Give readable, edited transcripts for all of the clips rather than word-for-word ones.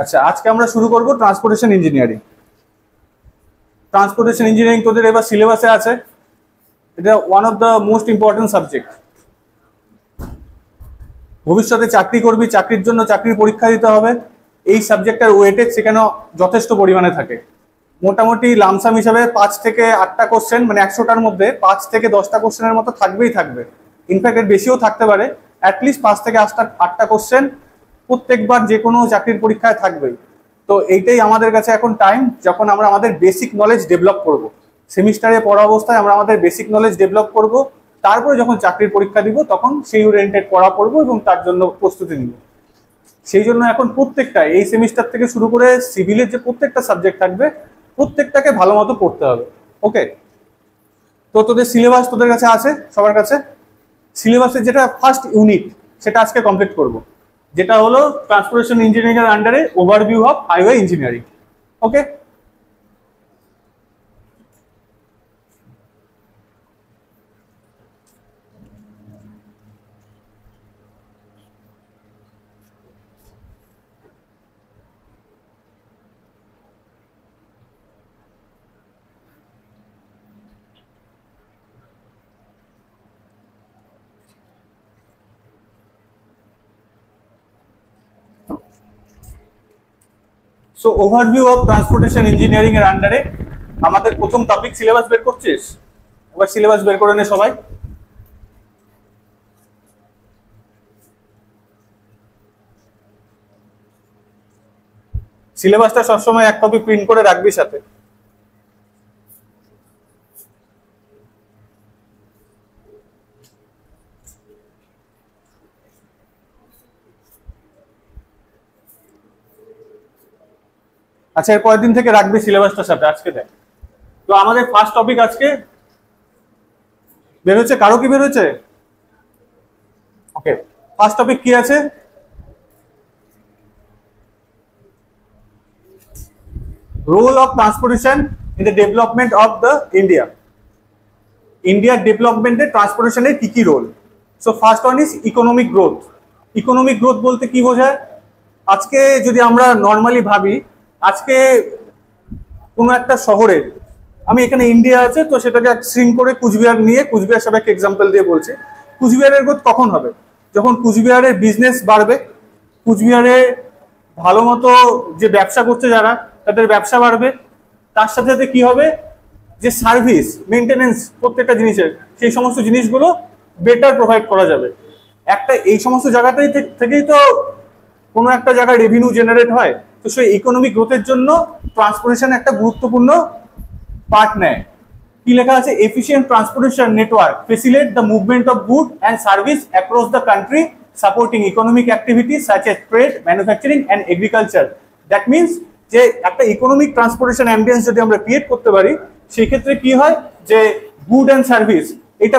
আচ্ছা, আজকে আমরা শুরু করব ট্রান্সপোর্টেশন ইঞ্জিনিয়ারিং। ট্রান্সপোর্টেশন ইঞ্জিনিয়ারিং তোদের এবার সিলেবাসে আছে। এটা one of the most important subject. ভবিষ্যতে চাকরি করবি, চাকরির জন্য চাকরির পরীক্ষা দিতে হবে, এই সাবজেক্টের ওয়েটেজ সেখানে যথেষ্ট পরিমাণে থাকে। মোটামুটি লামসাম হিসাবে 5 থেকে 8টা কোশ্চেন, মানে 100টার মধ্যে 5 থেকে 10টা কোশ্চেনের মতো থাকবেই থাকবে। ইনফ্যাক্ট এর বেশিও থাকতে পারে। অ্যাটলিস্ট 5 থেকে 8টা কোশ্চেন প্রত্যেকবার যে কোনো চাকরির পরীক্ষায় থাকবেই। তো এইটাই আমাদের কাছে এখন টাইম, যখন আমরা আমাদের বেসিক নলেজ ডেভেলপ করব। সেমিস্টারে পড়া অবস্থায় আমরা আমাদের বেসিক নলেজ ডেভেলপ করব, তারপরে যখন চাকরির পরীক্ষা দিব তখন সেই ওরিয়েন্টেড পড়া পড়বো এবং তার জন্য প্রস্তুতি নিব। সেই জন্য এখন প্রত্যেকটা এই সেমিস্টার থেকে শুরু করে সিভিলের যে প্রত্যেকটা সাবজেক্ট থাকবে প্রত্যেকটাকে ভালো মতো পড়তে হবে। ওকে, তো তোদের সিলেবাস তোদের কাছে আছে সবার কাছে। সিলেবাসের যেটা ফার্স্ট ইউনিট সেটা আজকে কমপ্লিট করব, যেটা হলো ট্রান্সপোর্টেশন ইঞ্জিনিয়ারিং এর আন্ডারে overview of highway engineering. Okay, so overview of transportation engineering এর আন্ডারে আমাদের প্রথম টপিক সিলেবাস বের করছিস। এবার সিলেবাস বের করে নে সবাই। সিলেবাসটা সবসময় এক কপি প্রিন্ট করে রাখবি সাথে। আচ্ছা, এর পরের দিন থেকে রাখবি সিলেবাসটার সাথে। আজকে দেখ, তো আমাদের ফার্স্ট টপিক আজকে বের হচ্ছে। কারো কি বের হচ্ছে? ওকে, ফার্স্ট টপিক কি আছে? Role of transportation in the development of the India. ইন্ডিয়ার ডেভেলপমেন্টে ট্রান্সপোর্টেশনের কি কি role. So first one is economic growth. Economic growth বলতে কি বোঝায়? আজকে যদি আমরা নর্মালি ভাবি, আজকে কোনো একটা শহরের, আমি এখানে ইন্ডিয়া আছে তো সেটাকে শ্রিঙ্ক করে কুচবিহার নিয়ে কুচবিহার সবাইকে এক্সাম্পল দিয়ে বলছি। কুচবিহারের গ্রোথ কখন হবে? যখন কুচবিহারের বিজনেস বাড়বে, কুচবিহারে ভালো মতো যে ব্যবসা করছে যারা তাদের ব্যবসা বাড়বে, তার সাথে সাথে কি হবে, যে সার্ভিস মেনটেনেন্স প্রত্যেকটা জিনিসের, সেই সমস্ত জিনিসগুলো বেটার প্রোভাইড করা যাবে। একটা এই সমস্ত জায়গাটাই থেকেই তো কোনো একটা জায়গায় রেভিনিউ জেনারেট হয়। তো সেই ইকোনমিক গ্রোথের জন্য ট্রান্সপোর্টেশন একটা গুরুত্বপূর্ণ পার্ট নেয়। কি লেখা আছে? Efficient transportation network facilitate the movement of good and service across the country, supporting economic activities such as trade, manufacturing and agriculture. That means যে একটা ইকোনমিক ট্রান্সপোর্টেশন অ্যাম্বিয়েন্স যদি আমরা ক্রিয়েট করতে পারি, সেই ক্ষেত্রে কি হয় যে গুড অ্যান্ড সার্ভিস এটা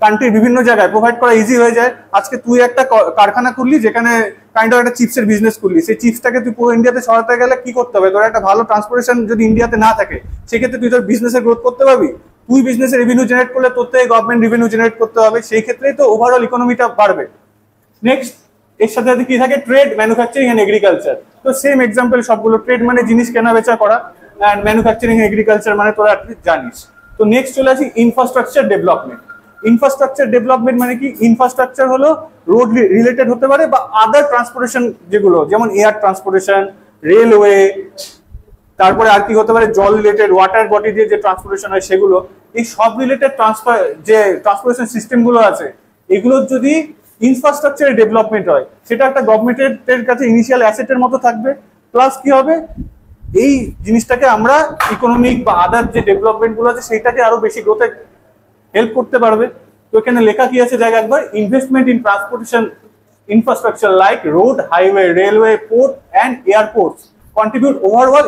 কান্ট্রির বিভিন্ন জায়গায় প্রোভাইড করা ইজি হয়ে যায়। আজকে তুই একটা কারখানা করলি, যেখানে কাইন্ড অফ একটা চিপসের বিজনেস করলি, সেই চিপসটাকে তুই পুরো ইন্ডিয়াতে ছড়াতে গেলে কি করতে হবে? তোর একটা ভালো ট্রান্সপোর্টেশন যদি ইন্ডিয়াতে না থাকে, সেক্ষেত্রে তুই তোর বিজনেসের গ্রোথ করতে পারবি। তুই বিজনেসের রেভিনিউ জেনারেট করলে তোর থেকে গভর্নমেন্ট রেভিনিউ জেনারেট করতে হবে, সেই ক্ষেত্রেই তো ওভারঅল ইকোনমিটা বাড়বে। নেক্সট, এর সাথে সাথে কি থাকে? Trade, manufacturing and agriculture. তো সেম এক্সাম্পল সবগুলো। ট্রেড মানে জিনিস কেনা বেচা করা, অ্যান্ড ম্যানুফ্যাকচারিং এগ্রিকালচার মানে তোরা জানিস। তো নেক্সট চলে আসি ইনফ্রাস্ট্রাকচার ডেভেলপমেন্ট। ইনফ্রাস্ট্রাকচার ডেভেলপমেন্ট মানে কি? ইনফ্রাস্ট্রাকচার হলো রোড রিলেটেড হতে পারে বা আদার ট্রান্সপোর্টেশন যেগুলো, যেমন এয়ার ট্রান্সপোর্টেশন, রেলওয়ে, তারপরে আর কি হতে পারে জল রিলেটেড, ওয়াটার বডি দিয়ে যে ট্রান্সপোর্টেশন হয় সেগুলো। এই সব রিলেটেড যে ট্রান্সপোর্টেশন সিস্টেম গুলো আছে, এগুলোর যদি ইনফ্রাস্ট্রাকচারের ডেভেলপমেন্ট হয়, সেটা একটা গভর্নমেন্টের কাছে ইনিশিয়াল অ্যাসেটের মতো থাকবে। প্লাস কি হবে, এই জিনিসটাকে আমরা ইকোনমিক বা আদার যে ডেভেলপমেন্ট গুলো আছে সেটাকে আরো বেশি গ্রোথে হেল্প করতে পারবে। তো এখানে লেখা কি আছে জায়গা একবার? Investment in transportation infrastructure like road, highway, railway, port and airports contribute overall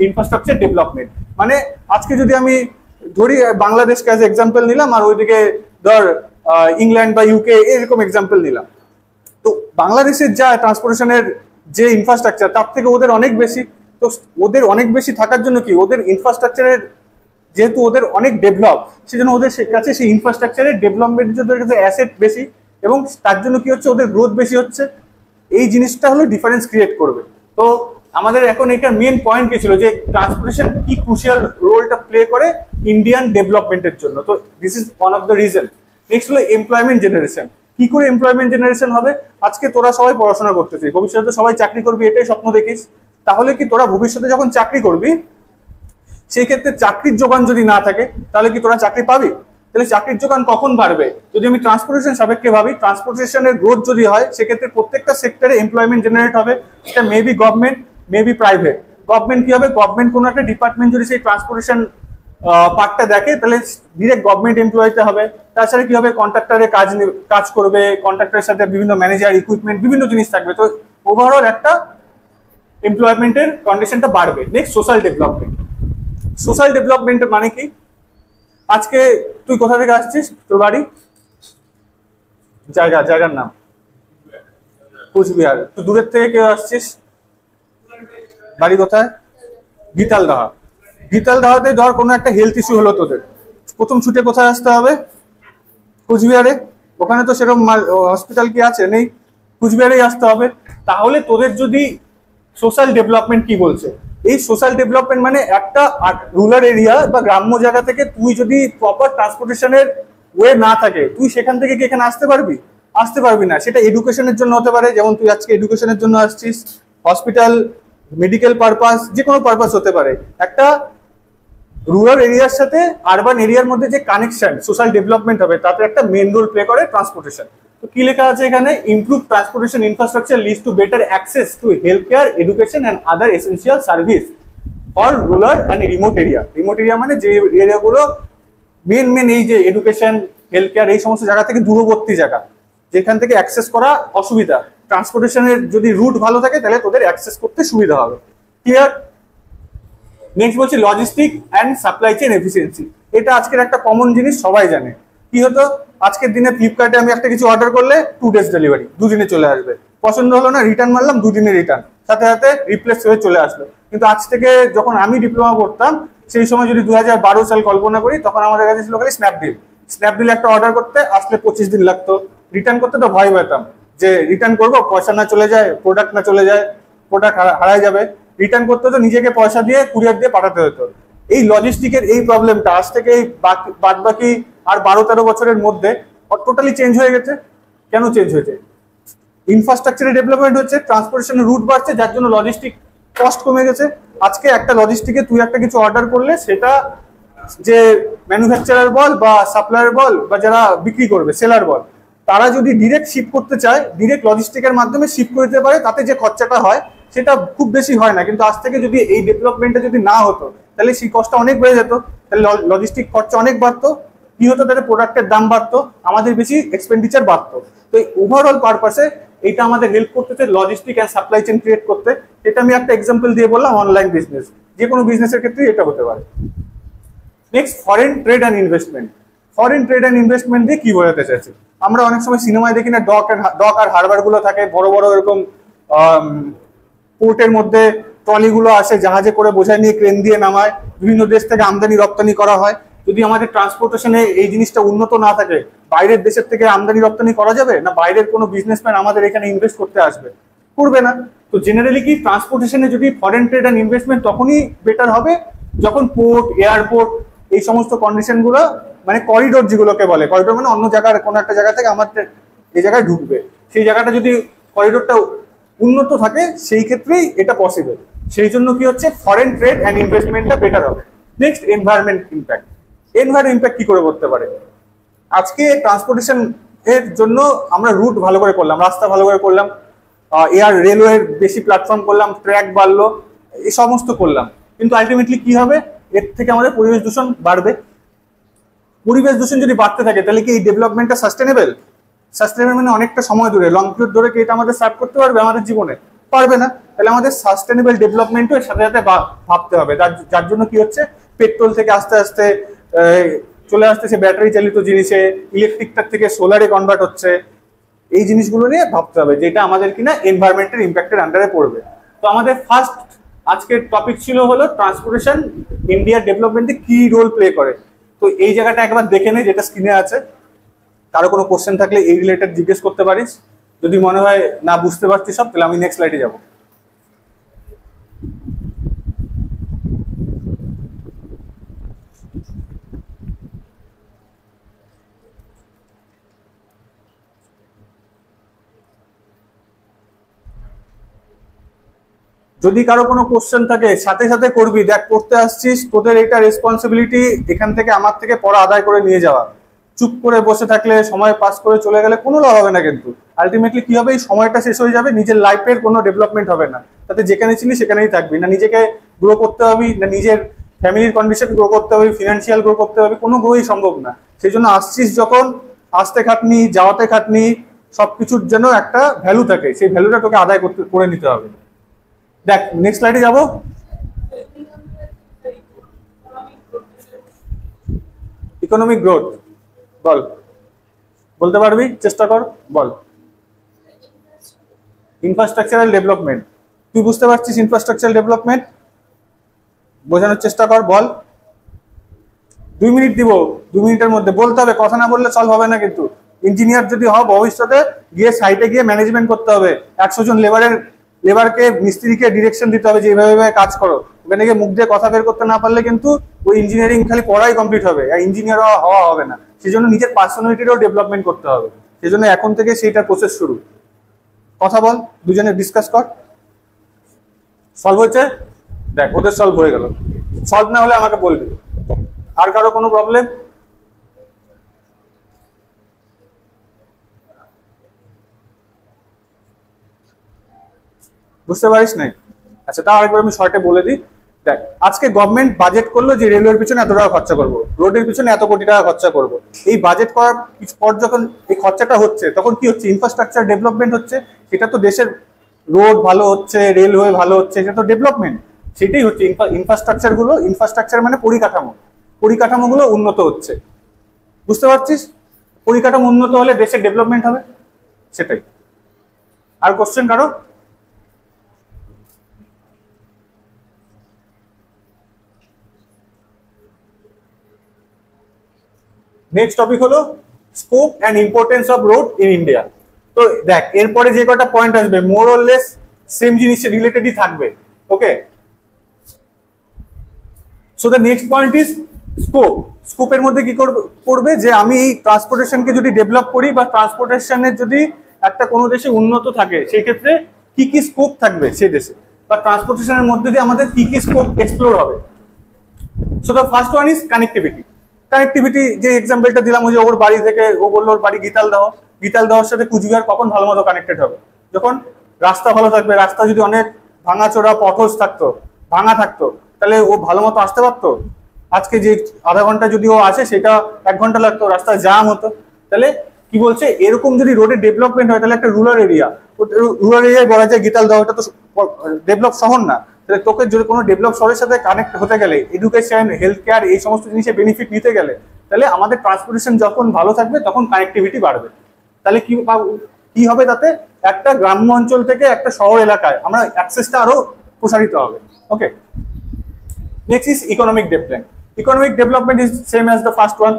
infrastructure development. মানে আজকে যদি আমি ধরি বাংলাদেশকে অ্যাজ এক্সাম্পল নিলাম, আর ওইদিকে ধর ইংল্যান্ড বা ইউকে এরকম এক্সাম্পল নিলাম, তো বাংলাদেশের যা ট্রান্সপোর্টেশনের যে ইনফ্রাস্ট্রাকচার তার থেকে ওদের অনেক বেশি। তো ওদের অনেক বেশি থাকার জন্য কি, ওদের ইনফ্রাস্ট্রাকচারের যেহেতু ওদের অনেক ডেভেলপ, সেজন্য ওদের কাছে সেই ইনফ্রাস্ট্রাকচারের ডেভেলপমেন্টের জন্য ওদের কাছে অ্যাসেট বেশি, এবং তার জন্য কি হচ্ছে, ওদের গ্রোথ বেশি হচ্ছে। এই জিনিসটা হলো ডিফারেন্স ক্রিয়েট করবে। তো আমাদের এখন এটা মেন পয়েন্ট কি ছিল যে ট্রান্সপোর্টেশন কি ক্রুশিয়াল রোলটা প্লে করে ইন্ডিয়ান ডেভেলপমেন্টের জন্য। তো this is one of the reason. Next হলো এমপ্লয়মেন্ট জেনারেশন। কি করে এমপ্লয়মেন্ট জেনারেশন হবে? আজকে তোরা সবাই পড়াশোনা করতেছিস, ভবিষ্যতে সবাই চাকরি করবি এটাই স্বপ্ন দেখিস। তাহলে কি তোরা ভবিষ্যতে যখন চাকরি করবি সেই ক্ষেত্রে চাকরির যোগান যদি না থাকে তাহলে কি তোরা চাকরি পাবি? তাহলে চাকরির যোগান কখন বাড়বে? যদি আমি ট্রান্সপোর্টেশন সাপেক্ষে ভাবি, ট্রান্সপোর্টেশনের গ্রোথ যদি হয় সেক্ষেত্রে প্রত্যেকটা সেক্টরে এমপ্লয়মেন্ট জেনারেট হবে। সেটা maybe government, maybe private. Government কি হবে? গভর্নমেন্ট কোনো একটা ডিপার্টমেন্ট যদি সেই ট্রান্সপোর্টেশন পার্টটা দেখে তাহলে ডিরেক্ট গভর্নমেন্ট এমপ্লয়িতে হবে। তাছাড়া কি হবে? কন্ট্রাক্টরে কাজ করবে, কন্ট্রাক্টরের সাথে বিভিন্ন ম্যানেজার, ইকুইপমেন্ট, বিভিন্ন জিনিস থাকবে। তো ওভারঅল একটা এমপ্লয়মেন্টের কন্ডিশনটা বাড়বে। Next social development. সোশ্যাল ডেভেলপমেন্টের মানে কি? আজকে তুই কোথা থেকে আসছিস? তোর বাড়ি? জায়গার নাম কুচবিহার। তুই দূরের থেকে কেউ আসছিস? বাড়ি কোথায়? গীতালদাহা। গীতালদাহাতে ধর কোনো একটা হেলথ ইস্যু হলো তোদের, প্রথম ছুটে কোথায় আসতে হবে? কুচবিহারে। ওখানে তো সেরকম হসপিটাল কি আছে? নেই, কুচবিহারেই আসতে হবে। তাহলে তোদের যদি সোশ্যাল ডেভেলপমেন্ট কি বলছে, এই সোশ্যাল ডেভেলপমেন্ট মানে একটা রুরাল এরিয়া বা গ্রাম্য জায়গা থেকে তুই যদি প্রপার ট্রান্সপোর্টেশনের ওয়ে না থাকে তুই সেখান থেকে কি এখানে আসতে পারবি? আসতে পারবি না। সেটা এডুকেশনের জন্য হতে পারে, যেমন তুই আজকে এডুকেশনের জন্য আসছিস, হসপিটাল, মেডিকেল পারপাস, যে কোনো পারপাস হতে পারে। একটা রুরাল এরিয়ার সাথে আরবান এরিয়ার মধ্যে যে কানেকশন, সোশ্যাল ডেভেলপমেন্ট হবে, তাতে একটা মেন রোল প্লে করে ট্রান্সপোর্টেশন। তো কি লেখা আছে এখানে? Improve transportation infrastructure leads to better access to health care, education and other essential service for rural and remote area. Remote area মানে যে এরিয়াগুলো মেন এই যে এডুকেশন, হেলথ কেয়ার, এই সমস্ত জায়গা থেকে দূরবর্তী জায়গা, যেখান থেকে অ্যাক্সেস করা অসুবিধা। ট্রান্সপোর্টেশনের যদি রুট ভালো থাকে তাহলে তোদের অ্যাক্সেস করতে সুবিধা হবে। ক্লিয়ার? নেক্সট বলছি logistic and supply chain efficiency. এটা আজকের একটা কমন জিনিস, সবাই জানে। কি হতো? আজকের দিনে ফ্লিপকার্টে আমি একটা কিছু অর্ডার করলে 2 days ডেলিভারি, 2 দিনে চলে আসবে। পছন্দ হলো না, রিটার্ন মারলাম, 2 দিনে রিটার্ন, সাথে সাথে রিপ্লেস হয়ে চলে আসলো। কিন্তু আজ থেকে যখন আমি ডিপ্লোমা করতাম সেই সময় যদি 2012 সাল কল্পনা করি, তখন আমাদের কাছে ছিল খালি স্ন্যাপডিল। স্ন্যাপডিল একটা অর্ডার করতে আসলে 25 দিন লাগতো। রিটার্ন করতে তো ভয় পেতাম যে রিটার্ন করবো, পয়সা না চলে যায়, প্রোডাক্ট না চলে যায়, প্রোডাক্ট হারাই যাবে। রিটার্ন করতে হতো নিজেকে পয়সা দিয়ে, কুরিয়ার দিয়ে পাঠাতে হতো। এই লজিস্টিকের এই প্রবলেমটা আজ থেকে এই বাদ বাকি আর 12-13 বছরের মধ্যে টোটালি চেঞ্জ হয়ে গেছে। কেন চেঞ্জ হয়েছে? ইনফ্রাস্ট্রাকচারের ডেভেলপমেন্ট হচ্ছে, ট্রান্সপোর্টেশনের রুট বাড়ছে, যার জন্য লজিস্টিক কস্ট কমে গেছে। আজকে একটা লজিস্টিকে তুই একটা কিছু অর্ডার করলে সেটা যে ম্যানুফ্যাকচারার বল বা সাপ্লায়ার বল বা যারা বিক্রি করবে সেলার বল, তারা যদি ডিরেক্ট শিপ করতে চায়, ডিরেক্ট লজিস্টিকের মাধ্যমে শিপ করে দিতে পারে, তাতে যে খরচাটা হয় সেটা খুব বেশি হয় না। কিন্তু আজ থেকে যদি এই ডেভেলপমেন্টটা যদি না হতো তাহলে সেই কষ্টটা অনেক বেড়ে যেত, তাহলে লজিস্টিক খরচা অনেক বাড়তো। কি হতো? তাহলে প্রোডাক্টের দাম বাড়তো, আমাদের বেশি এক্সপেন্ডিচার বাড়তো। তো এই ওভারঅল পারপাসে এটা আমাদের হেল্প করতেছে logistic and supply chain create করতে। এটা আমি একটা এক্সাম্পল দিয়ে বললাম, অনলাইন বিজনেস, যে কোনো বিজনেসের ক্ষেত্রে এটা হতে পারে। Next foreign trade and investment. Foreign trade and investment দিয়ে কি বোঝাতে চাইছি? আমরা অনেক সময় সিনেমায় দেখি না, ডক আর হারবার গুলো থাকে, বড় বড় এরকম পোর্টের মধ্যে ট্রলিগুলো আসে, জাহাজে করে বোঝাই নিয়ে ক্রেন দিয়ে নামায়, বিভিন্ন দেশ থেকে আমদানি রপ্তানি করা হয়। যদি আমাদের ট্রান্সপোর্টেশনে এই জিনিসটা উন্নত না থাকে, বাইরের দেশের থেকে আমদানি রপ্তানি করা যাবে না? বাইরের কোনো বিজনেসম্যান আমাদের এখানে ইনভেস্ট করতে আসবে? করবে না। তো জেনারেলি কি ট্রান্সপোর্টেশনে যদি ফরেন ট্রেড অ্যান্ড ইনভেস্টমেন্ট তখনই বেটার হবে যখন পোর্ট, এয়ারপোর্ট, এই সমস্ত কন্ডিশন গুলো, মানে করিডোর যেগুলোকে বলে, করিডোর মানে অন্য জায়গার কোনো একটা জায়গা থেকে আমাদের এই জায়গায় ঢুকবে, সেই জায়গাটা যদি করিডোরটা উন্নত থাকে সেই ক্ষেত্রেই এটা পসিবল। সেই জন্য কি হচ্ছে, ফরেন ট্রেড অ্যান্ড ইনভেস্টমেন্টটা বেটার হবে। Next environment impact. Environment impact কি করে করতে পারে? আজকে ট্রান্সপোর্টেশন এর জন্য আমরা রুট ভালো করে করলাম, রাস্তা ভালো করে করলাম, এয়ার রেলওয়ের বেশি প্ল্যাটফর্ম করলাম, ট্র্যাক বাড়লো, এই সমস্ত করলাম, কিন্তু আলটিমেটলি কি হবে? এর থেকে আমাদের পরিবেশ দূষণ বাড়বে। পরিবেশ দূষণ যদি বাড়তে থাকে তাহলে কি এই ডেভেলপমেন্টটা সাস্টেনেবল? সাস্টেনেবল মানে অনেকটা সময় ধরে, লং পিরিয়ড ধরে কি এটা আমাদের সার্ভ করতে পারবে আমাদের জীবনে? পারবে না। তাহলে আমাদের সাস্টেনেবল ডেভেলপমেন্টও এর সাথে সাথে ভাবতে হবে। যার জন্য কি হচ্ছে, পেট্রোল থেকে আস্তে আস্তে চলে আসতেছে ব্যাটারি চালিত জিনিসে, ইলেকট্রিকটার থেকে সোলারে কনভার্ট হচ্ছে। এই জিনিসগুলো নিয়ে ভাবতে হবে, যেটা আমাদের কিনা এনভায়রনমেন্টের ইম্প্যাক্টের আন্ডারে পড়বে। তো আমাদের ফার্স্ট আজকের টপিক ছিল হলো ট্রান্সপোর্টেশন ইন্ডিয়ার ডেভেলপমেন্টে কি রোল প্লে করে। তো এই জায়গাটা একবার দেখে নে, যেটা স্ক্রিনে আছে। কারো কোনো কোশ্চেন থাকলে এই রিলেটেড জিজ্ঞেস করতে পারিস। যদি মনে হয় না বুঝতে পারছিস সব, তাহলে আমি নেক্সট স্লাইডে যাবো। যদি কারো কোনো কোশ্চেন থাকে সাথে সাথে করবি, দেখ পড়তে আসছিস, তোদের এটা রেসপন্সিবিলিটি এখান থেকে আমার থেকে পড়া আদায় করে নিয়ে যাওয়া। চুপ করে বসে থাকলে, সময় পাস করে চলে গেলে কোনো লাভ হবে না, কিন্তু আলটিমেটলি কি হবে, এই সময়টা শেষ হয়ে যাবে, নিজের লাইফের কোনো ডেভেলপমেন্ট হবে না। তাতে যেখানে ছিলি সেখানেই থাকবি, না নিজেকে গ্রো করতে হবে, না নিজের ফ্যামিলির কন্ডিশন গ্রো করতে হবে, ফিনান্সিয়াল গ্রো করতে হবে, কোনো গ্রোই সম্ভব না। সেই জন্য আসছিস যখন, আসতে খাটনি, যাওয়াতে খাটনি, সবকিছুর জন্য একটা ভ্যালু থাকে, সেই ভ্যালুটা তোকে আদায় করে নিতে হবে। দেখ নেক্সট স্লাইডে যাব। ইকোনমিক গ্রোথ বল, বলতে পারবি? চেষ্টা কর, বল। ইনফ্রাস্ট্রাকচারাল ডেভেলপমেন্ট, তুই বুঝতে পারছিস ইনফ্রাস্ট্রাকচারাল ডেভেলপমেন্ট? বোঝানোর চেষ্টা কর, বল। 2 মিনিট দিব, 2 মিনিটের মধ্যে বলতে হবে, কথা না বললে সলভ হবে না। কিন্তু ইঞ্জিনিয়ার যদি হও ভবিষ্যতে, গিয়ে সাইটে গিয়ে ম্যানেজমেন্ট করতে হবে, 100 জন লেবারকে মিস্ত্রিকে ডিরেকশন দিতে হবে যে এইভাবে কাজ করো। ওখানে গিয়ে মুখ দিয়ে কথা বের করতে না পারলে কিন্তু ওই ইঞ্জিনিয়ারিং খালি পড়াই কমপ্লিট হবে, আর ইঞ্জিনিয়ার হওয়া হবে না। সেই জন্য নিজের পার্সোনালিটিরও ডেভেলপমেন্ট করতে হবে। সেই জন্য এখন থেকে সেইটা প্রসেস শুরু। কথা বল, দুজনে ডিসকাস কর। সলভ হয়েছে? দেখ ওদের সলভ হয়ে গেল, সলভ না হলে আমাকে বলবি। আর কারো কোনো প্রবলেম? বুঝতে পারিস নাই? আচ্ছা, তাও আরেকবার আমি শর্টে বলে দিই। দেখ, আজকে গভর্নমেন্ট বাজেট করলো যে রেলওয়ের পিছনে এত টাকা খরচা করবো, রোডের পিছনে এত কোটি টাকা খরচা করবো। এই বাজেট করার পর যখন এই খরচাটা হচ্ছে, তখন কি হচ্ছে? ইনফ্রাস্ট্রাকচার ডেভেলপমেন্ট হচ্ছে। সেটা তো দেশের রোড ভালো হচ্ছে, রেলওয়ে ভালো হচ্ছে, সেটা তো ডেভেলপমেন্ট। সেটাই হচ্ছে ইনফ্রাস্ট্রাকচার মানে পরিকাঠামোগুলো উন্নত হচ্ছে। বুঝতে পারছিস? পরিকাঠামো উন্নত হলে দেশের ডেভেলপমেন্ট হবে, সেটাই। আর কোশ্চেন কারো? নেক্সট টপিক হলো scope and importance of road in India. তো দেখ, এরপরে যে কটা পয়েন্ট আসবে মোর অর লেস সেম জিনিসের রিলেটেডই থাকবে। Okay, so the next point is scope. স্কোপের মধ্যে কি করবে, যে আমি এই ট্রান্সপোর্টেশনকে যদি ডেভেলপ করি, বা ট্রান্সপোর্টেশনের যদি একটা কোনো দেশে উন্নত থাকে, সেই ক্ষেত্রে কি কি স্কোপ থাকবে সেই দেশে, বা ট্রান্সপোর্টেশনের মধ্যে দিয়ে আমাদের কি কি স্কোপ এক্সপ্লোর হবে। So the first one is connectivity. Connectivity যে এক্সাম্পলটা দিলাম, ওই যে ওর বাড়ি থেকে, ও বললো ওর বাড়ি গীতালদহের সাথে কুচবিহার কখন ভালো মতো কানেক্টেড হবে? যখন রাস্তা ভালো থাকবে। রাস্তা যদি অনেক ভাঙাচোরা পথস থাকতো, ভাঙা থাকতো, তাহলে ও ভালো মতো আসতে পারতো। আজকে যে আধা ঘন্টা যদি ও আসে, সেটা 1 ঘন্টা লাগতো, রাস্তা জ্যাম হতো। তাহলে কি বলছে, এরকম যদি রোডের ডেভেলপমেন্ট হয়, তাহলে একটা রুরাল এরিয়ায় বলা যায় গীতালদহ, এটা তো ডেভেলপ শহর না। তাহলে তোকে যদি কোনো ডেভেলপ শহরের সাথে কানেক্ট হতে গেলে, এডুকেশন, হেলথ কেয়ার, এই সমস্ত জিনিসের বেনিফিট নিতে গেলে, তাহলে আমাদের ট্রান্সপোর্টেশন যখন ভালো থাকবে, তখন কানেক্টিভিটি বাড়বে। তাহলে কি হবে, তাতে একটা গ্রাম্য অঞ্চল থেকে একটা শহর এলাকায় আমরা অ্যাক্সেসটা আরো প্রসারিত হবে। Okay, next is economic development. Economic development is same as the first one,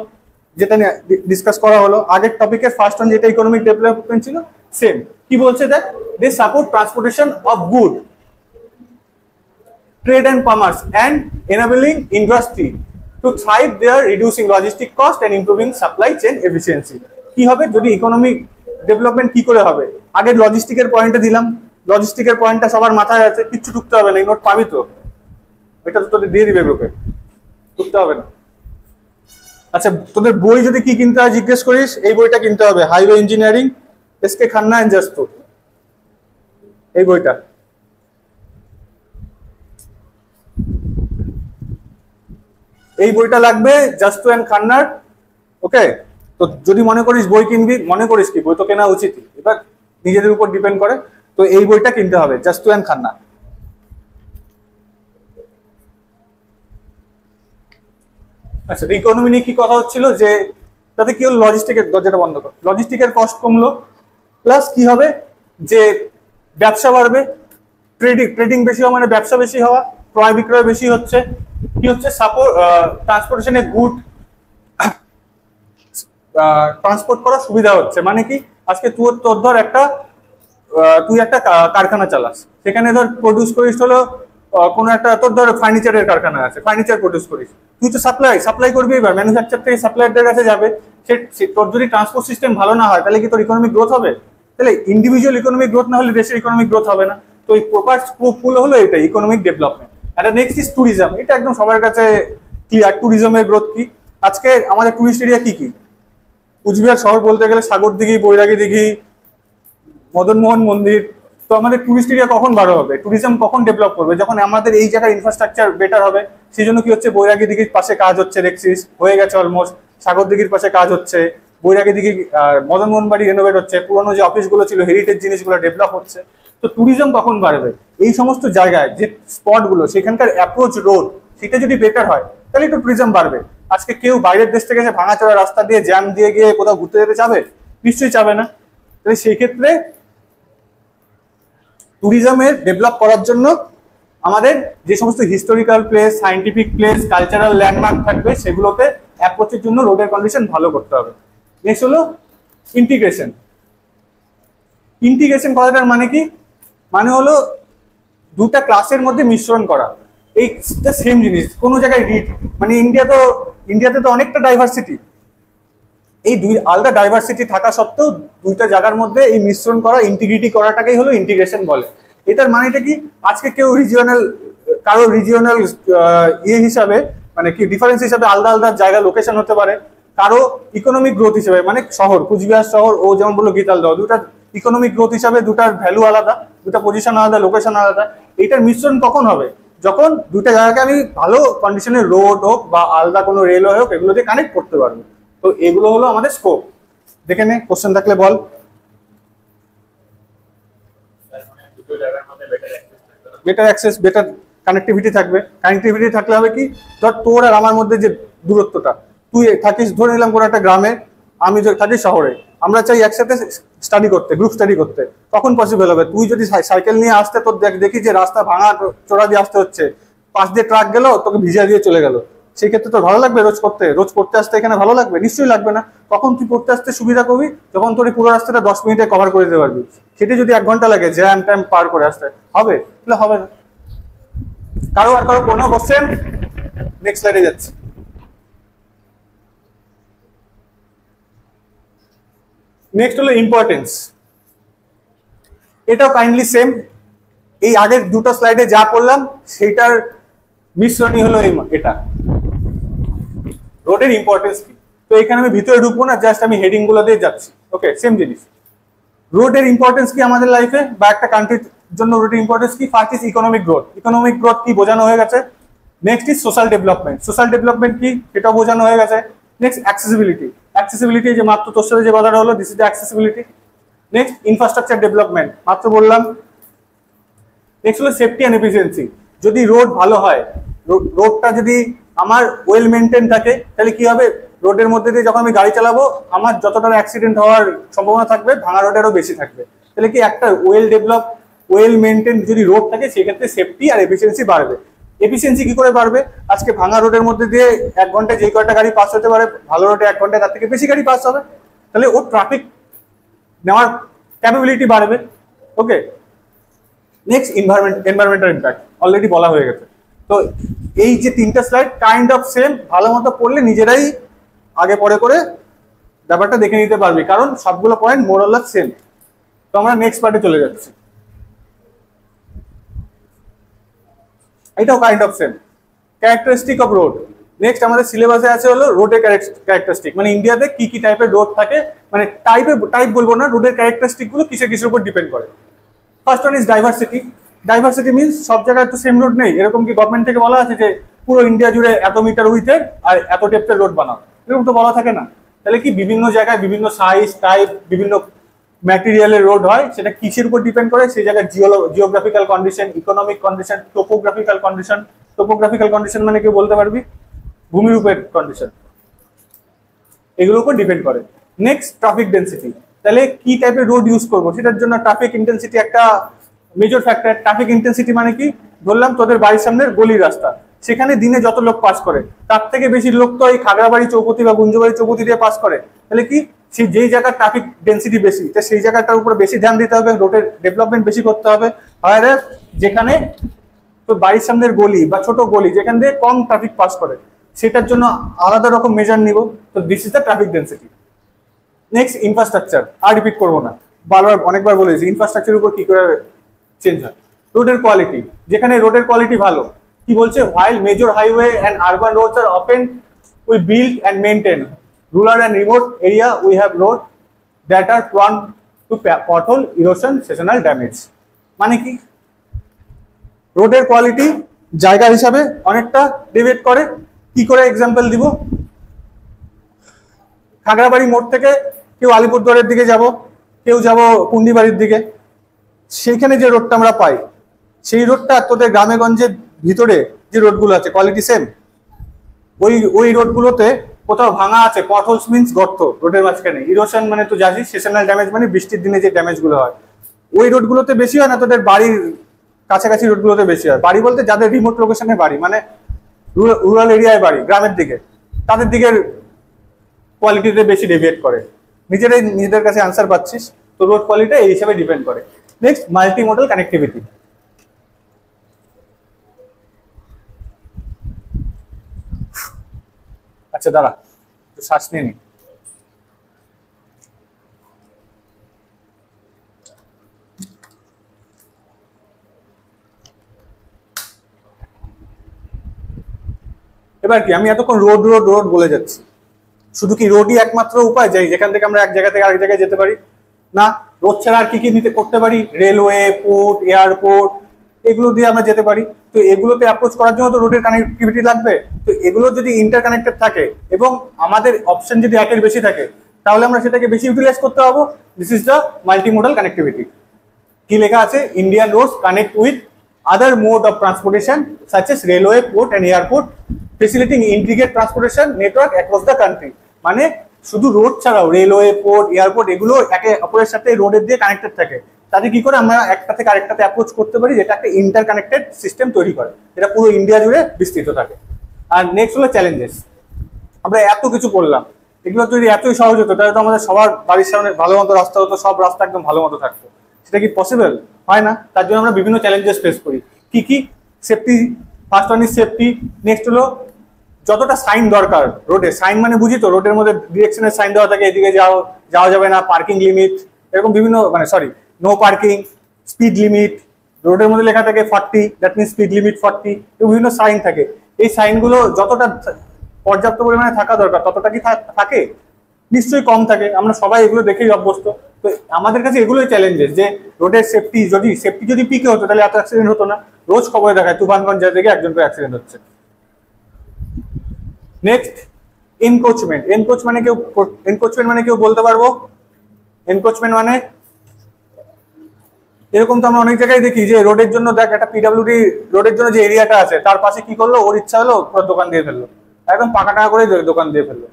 যেটা নিয়ে ডিসকাস করা হলো। আগের টপিকের ফার্স্ট ওয়ান যেটা ইকোনমিক ডেভেলপমেন্ট ছিল, সেম। কি বলছে, দেখ, they support transportation of good, trade and commerce, and enabling industry to thrive there, reducing logistic cost and improving supply chain efficiency. কি হবে যদি ইকোনমিক ডেভেলপমেন্ট কি করে হবে? আগে লজিস্টিকের পয়েন্টে দিলাম, লজিস্টিকের পয়েন্টটা সবার মাথায় আছে, কিচ্ছু ঢুকতে হবে না, এই নোট পাবি তো, এটা তো তোদের দিয়ে দিবে গ্রুপে, ঢুকতে হবে না। আচ্ছা, তোদের বই যদি কি কিনতে হয় জিজ্ঞেস করিস, এই বইটা কিনতে হবে, highway engineering, SK Khanna and জাসপুর, এই বইটা। এই বইটা লাগবে, জাস্তু এন্ড খান্নার। ওকে, তো যদি মনে করিস বই কিনবি, মনে করিস কি বই তো কেনা উচিত, এবার নিজেদের উপর ডিপেন্ড করে, তো এই বইটা কিনতে হবে, জাস্তু এন্ড খান্না। আচ্ছা, ইকোনমি নিয়ে কি কথা হচ্ছিল, যে তাতে কি হলো, লজিস্টিকের, দরজাটা বন্ধ কর, লজিস্টিকের কস্ট কমলো, প্লাস কি হবে, যে ব্যবসা বাড়বে, ট্রেডিং বেশি হওয়া মানে ব্যবসা বেশি হওয়া, ক্রয় বিক্রয় বেশি হচ্ছে। কি হচ্ছে, সাপোর্ট ট্রান্সপোর্টেশনে গুড ট্রান্সপোর্ট করার সুবিধা হচ্ছে। মানে কি, আজকে তোর ধর তুই একটা কারখানা চালাস, সেখানে ধর প্রডিউস করিস হলো কোনো একটা, তোর ধর ফার্নিচারের কারখানা আছে, ফার্নিচার প্রডিউস করিস, তুই তো সাপ্লাই করবি, এবার ম্যানুফ্যাকচার থেকে সাপ্লায়ারদের কাছে যাবে। তোর যদি ট্রান্সপোর্ট সিস্টেম ভালো না হয়, তাহলে কি তোর ইকোনমিক গ্রোথ হবে? তাহলে ইন্ডিভিজুয়াল ইকোনমিক গ্রোথ না হলে দেশের ইকোনমিক গ্রোথ হবে না। তো এই প্রপার স্কোপগুলো হলো এটা ইকোনমিক ডেভেলপমেন্ট। আর নেক্সট ইজ ট্যুরিজম, এটা একদম সবার কাছে ক্লিয়ার। ট্যুরিজমের গ্রোথ কি? আজকে আমাদের টুরিস্ট এরিয়া কি কি? কুচবিহার শহর বলতে গেলে সাগর দিঘি, বৈরাগী দিঘি, মদনমোহন মন্দির। তো আমাদের টুরিস্ট এরিয়া কখন বড় হবে, ট্যুরিজম কখন ডেভেলপ করবে? যখন আমাদের এই জায়গার ইনফ্রাস্ট্রাকচার বেটার হবে। সেই জন্য কি হচ্ছে, বৈরাগী দিঘির পাশে কাজ হচ্ছে, দেখছিস হয়ে গেছে অলমোস্ট। সাগর দিঘির পাশে কাজ হচ্ছে, বৈরাগী দিঘি মদনমোহন বাড়ি রেনোভেট হচ্ছে, পুরোনো যে অফিসগুলো ছিল হেরিটেজ জিনিসগুলো ডেভেলপ হচ্ছে। তো ট্যুরিজম কখন বাড়বে? এই সমস্ত জায়গায় যে স্পটগুলো, সেখানকার অ্যাপ্রোচ রোড সেটা যদি বেটার হয় তাহলে একটু ট্যুরিজম বাড়বে। আজকে কেউ বাইরের দেশ থেকে এসে ভাঙাচোরা রাস্তা দিয়ে জ্যাম দিয়ে গিয়ে কোথাও ঘুরতে যেতে চাবে? নিশ্চয়ই চাবে না। তাহলে সেই ক্ষেত্রে ট্যুরিজমের ডেভেলপ করার জন্য আমাদের যে সমস্ত historical place, scientific place, cultural landmark থাকবে সেগুলোতে অ্যাপ্রোচের জন্য রোডের কন্ডিশন ভালো করতে হবে। নেক্সট হলো ইন্টিগ্রেশন। ইন্টিগ্রেশন কথাটার মানে কি? মানে হলো দুটা ক্লাসের মধ্যে মিশ্রণ করা। এই সেম জিনিস কোনো জায়গায় মানে ইন্ডিয়াতে তো অনেকটা ডাইভার্সিটি। এই দুই আলাদা ডাইভার্সিটি থাকা সত্ত্বেও দুইটা জায়গার মধ্যে এই মিশ্রণ করা, ইন্টিগ্রিটি করাটাকেই হলো ইন্টিগ্রেশন বলে। এটার মানেটা কি? আজকে কেউ কারো রিজিওনাল হিসাবে মানে কি ডিফারেন্স হিসাবে আলাদা আলাদা জায়গা লোকেশন হতে পারে। কারো ইকোনমিক গ্রোথ হিসেবে মানে শহর, কুচবিহার শহর ও যেমন বললো গীতালদহ, দুটার ইকোনমিক গ্রোথ হিসাবে দুটার ভ্যালু আলাদা, দুটা পজিশন আলাদা, লোকেশন আলাদা। এইটার মিশ্রণ কখন হবে? যখন দুটা জায়গাকে আমি ভালো কন্ডিশনের রোড হোক বা আলাদা কোনো রেলওয়ে হোক এগুলো দিয়ে কানেক্ট করতে পারবো। তো এগুলো হলো আমাদের স্কোপ। দেখে নে, কোশ্চেন থাকলে বল। বেটার অ্যাক্সেস, বেটার কানেক্টিভিটি থাকবে। কানেক্টিভিটি থাকলে হবে কি, ধর তোর আর আমার মধ্যে যে দূরত্বটা, তুই থাকিস ধরে নিলাম কোনো একটা গ্রামে, আমি থাকি শহরে, আমরা চাই একসাথে স্টাডি করতে, গ্রুপ স্টাডি করতে, তখন পসিবল হবে। তুই যদি সাইকেল নিয়ে আসতে, তোর দেখি যে রাস্তা ভাঙা চোরা দিয়ে আসতে হচ্ছে, পাশ দিয়ে ট্রাক গেল, তোকে ভিজিয়ে দিয়ে চলে গেল, সেই ক্ষেত্রে তো ভালো লাগবে রোজ পড়তে আসতে এখানে ভালো লাগবে? নিশ্চয়ই লাগবে না। কখন তুই পড়তে আসতে সুবিধা করবি? যখন তোর পুরো রাস্তাটা 10 মিনিটে কভার করে দিতে পারবি। সেটা যদি 1 ঘন্টা লাগে জ্যাম ট্যাম পার করে আসতে, হবে? তাহলে হবে না। কারো কোনো কোশ্চেন? নেক্সট স্লাইডে যাচ্ছে। নেক্সট হলো ইম্পর্টেন্স। এটাও কাইন্ডলি সেম, এই আগের দুটো স্লাইডে যা পড়লাম সেইটার মিশ্রণই হলো এটা। রোডের ইম্পর্টেন্স কি? তো এখানে আমি ভিতরে ঢুকবো না, জাস্ট আমি হেডিং গুলো দিয়ে যাচ্ছি। ওকে, সেম জিনিস। রোডের ইম্পর্টেন্স কি আমাদের লাইফে বা একটা কান্ট্রির জন্য? রোডের ইম্পর্টেন্স কি? First is economic growth. Economic growth কি বোঝানো হয়ে গেছে। Next is social development. Social development কি সেটাও বোঝানো হয়ে গেছে। Next accessibility. অ্যাক্সেসিবিলিটি যে মাত্র তোর সাথে যে কথাটা হলো, this is the accessibility. Next infrastructure development, মাত্র বললাম। নেক্সট হলো সেফটি অ্যান্ড এফিসিয়েন্সি। যদি রোড ভালো হয়, রোডটা যদি আমার ওয়েল মেনটেন থাকে, তাহলে কি হবে? রোডের মধ্যে দিয়ে যখন আমি গাড়ি চালাবো, আমার যতটা অ্যাক্সিডেন্ট হওয়ার সম্ভাবনা থাকবে ভাঙা রোডেরও বেশি থাকবে। তাহলে কি একটা ওয়েল মেনটেন যদি রোড থাকে, সেক্ষেত্রে সেফটি আর এফিসিয়েন্সি বাড়বে। এফিসিয়েন্সি কি করে বাড়বে? আজকে ভাঙা রোডের মধ্যে দিয়ে 1 ঘন্টায় যে কয়টা গাড়ি পাস হতে পারে, ভালো রোডে 1 ঘন্টায় তার থেকে বেশি গাড়ি পাস হবে। তাহলে ওর ট্রাফিক নেওয়ার ক্যাপাবিলিটি বাড়বে। ওকে, নেক্সট এনভায়রনমেন্টাল ইম্প্যাক্ট অলরেডি বলা হয়ে গেছে। তো এই যে 3টা স্লাইড কাইন্ড অফ সেম, ভালো মতো পড়লে নিজেরাই আগে পরে করে ব্যাপারটা দেখে নিতে পারবি, কারণ সবগুলো point more or less same. তো আমরা নেক্সট পার্টে চলে যাচ্ছি। এটাও kind of same, characteristic of road. Next আমাদের সিলেবাসে আছে হলো রোডের ক্যারেক্টারিস্টিক, মানে ইন্ডিয়াতে কি কি টাইপের রোড থাকে, মানে টাইপ বলবো না, রোডের ক্যারেক্টারিস্টিক গুলো কিসের উপর ডিপেন্ড করে। First one is diversity. Diversity means সব জায়গায় তো সেম রোড নেই। এরকম কি গভর্নমেন্ট থেকে বলা আছে যে পুরো ইন্ডিয়া জুড়ে এত মিটার উইথের আর এত ডেপথের রোড বানাও? এরকম তো বলা থাকে না। তাহলে কি বিভিন্ন জায়গায় বিভিন্ন সাইজ, টাইপ, বিভিন্ন ম্যাটেরিয়ালের রোড হয়, সেটা কিসের উপর ডিপেন্ড করে? সেই জায়গায় geographical condition, economic condition, topographical condition. Topographical condition মানে কেউ বলতে পারবি? ভূমিরূপের কন্ডিশন, এগুলোর উপর ডিপেন্ড করে। Next traffic density. তাহলে কি টাইপের রোড ইউজ করবো সেটার জন্য ট্রাফিক ইন্টেন্সিটি একটা মেজর ফ্যাক্টর। ট্রাফিক ইন্টেন্সিটি মানে কি? ধরলাম তোদের বাড়ির সামনের গলির রাস্তা, সেখানে দিনে যত লোক পাস করে তার থেকে বেশি লোক তো এই খাগড়াবাড়ি চৌপতি বা গুঞ্জবাড়ি চৌপতি দিয়ে পাস করে। তাহলে কি সেই যেই জায়গার ট্রাফিক ডেন্সিটি বেশি, সেই জায়গাটার উপরে বেশি ধ্যান দিতে হবে, রোডের ডেভেলপমেন্ট বেশি করতে হবে। আর যেখানে তো বাড়ির সামনের গলি বা ছোট গলি যেখান দিয়ে কম ট্রাফিক পাস করে, সেটার জন্য আলাদা রকম মেজার নিব। তো this is the traffic density. Next infrastructure, আর রিপিট করবো না, অনেকবার বলেছি ইনফ্রাস্ট্রাকচারের উপর কি করে চেঞ্জ হয়। রোডের কোয়ালিটি, যেখানে রোডের কোয়ালিটি ভালো, কি বলছে, while major highway and urban roads are often we build and maintain, rural and remote area we have road that are prone to pothole, erosion, seasonal damage. মানে কি, রোডের কোয়ালিটি জায়গা হিসাবে অনেকটা ডিবেট করে। কি করে এক্সাম্পল দিব, খাগড়াবাড়ি মোড় থেকে কেউ আলিপুরদুয়ারের দিকে যাব, কেউ যাব কুন্ডিবাড়ির দিকে, সেইখানে যে রোডটা আমরা পাই, সেই রোডটা তোদের গ্রামে গঞ্জের ভিতরে যে রোডগুলো আছে কোয়ালিটি সেম। ওই রোডগুলোতে কোথাও ভাঙা আছে, পটহোলস মিন্স গর্ত রোডের মাঝখানে, ইরোশন মানে তো জানিস সেশনাল ড্যামেজ মানে বৃষ্টির দিনে যে ড্যামেজগুলো হয়, ওই রোডগুলোতে বেশি হয় না, তোদের বাড়ির কাছাকাছি রোডগুলোতে বেশি হয়। বাড়ি বলতে যাদের রিমোট লোকেশনে বাড়ি, মানে রুরাল এরিয়ায় বাড়ি, গ্রামের দিকে, তাদের দিকের কোয়ালিটিতে বেশি ডেভিয়েট করে। নিজেদের কাছে আনসার পাচ্ছিস তো, রোড কোয়ালিটি এই হিসাবে ডিপেন্ড করে। Next, multi model connectivity. আচ্ছা দাঁড়া, তো শ্বাস নিয়ে নি। এবার কি, আমি এতক্ষণ রোড রোড রোড বলে যাচ্ছি, শুধু কি রোডই একমাত্র উপায় যাই যেখান থেকে আমরা এক জায়গা থেকে আরেক জায়গায় যেতে পারি? না, রোড ছাড়া আর কি কি নিতে করতে পারি? রেলওয়ে, পোর্ট, এয়ারপোর্ট, এগুলো দিয়ে আমরা যেতে পারি। তো এগুলোতে অ্যাপ্রোচ করার জন্য তো রোডের কানেক্টিভিটি লাগবে। তো এগুলো যদি ইন্টারকানেক্টেড থাকে এবং আমাদের অপশন যদি একের বেশি থাকে, তাহলে আমরা সেটাকে বেশি ইউটিলাইজ করতে পারবো। This is the multimodal connectivity. কি লেখা আছে? Indian roads connect with other mode of transportation such as railway, port and airport, facilitating integrated transportation network across the country. মানে শুধু রোড ছাড়াও রেলওয়ে, পোর্ট, এয়ারপোর্ট এগুলো একে অপরের সাথে রোডের দিয়ে কানেক্টেড থাকে। তাতে কি করে আমরা একটা থেকে আরেকটাতে অ্যাপ্রোচ করতে পারি, যেটা একটা ইন্টারকানেক্টেড সিস্টেম তৈরি করে, যেটা পুরো ইন্ডিয়া জুড়ে বিস্তৃত থাকে। আর নেক্সট হলো চ্যালেঞ্জেস। আমরা এত কিছু করলাম, এগুলো যদি এতই সহজ হতো তাহলে তো আমাদের সবার বাড়ির সামনে ভালো মতো রাস্তা হতো, সব রাস্তা একদম ভালো মতো থাকতো। সেটা কি পসিবল? হয় না। তার জন্য আমরা বিভিন্ন চ্যালেঞ্জেস ফেস করি। কি কি? Safety, first one is safety. Next হলো যতটা সাইন দরকার রোডে, সাইন মানে বুঝি তো, রোডের মধ্যে ডিরেকশনের সাইন দেওয়া থাকে, এদিকে যাওয়া যাবে না, পার্কিং লিমিট, এরকম বিভিন্ন, মানে sorry, no parking, speed limit, রোডের মধ্যে লেখা থাকে 40, দ্যাট মিনস স্পিড লিমিট 40, বিভিন্ন সাইন থাকে। এই সাইনগুলো যতটা পর্যাপ্ত পরিমাণে থাকা দরকার ততটা কি থাকে? নিশ্চয়ই কম থাকে। আমরা সবাই এগুলো দেখেই অভ্যস্ত। তো আমাদের কাছে এগুলোই চ্যালেঞ্জেস, যে রোডের সেফটি যদি পিকে হতো তাহলে এত অ্যাক্সিডেন্ট হতো না। রোজ খবরে দেখায় তুফানগঞ্জ থেকে একজন করে অ্যাক্সিডেন্ট হচ্ছে। Next, encroachment. এনক্রোচমেন্ট মানে কেউ বলতে পারবো? এনক্রোচমেন্ট মানে এরকম তো আমরা অনেক জায়গায় দেখি যে রোডের জন্য, দেখ একটা পিডব্লিউডি রোডের জন্য যে এরিয়াটা আছে তার পাশে কি করলো, ওর ইচ্ছা হলো পুরো দোকান দিয়ে ফেললো, একদম পাকা টাকা করে দোকান দিয়ে ফেললো।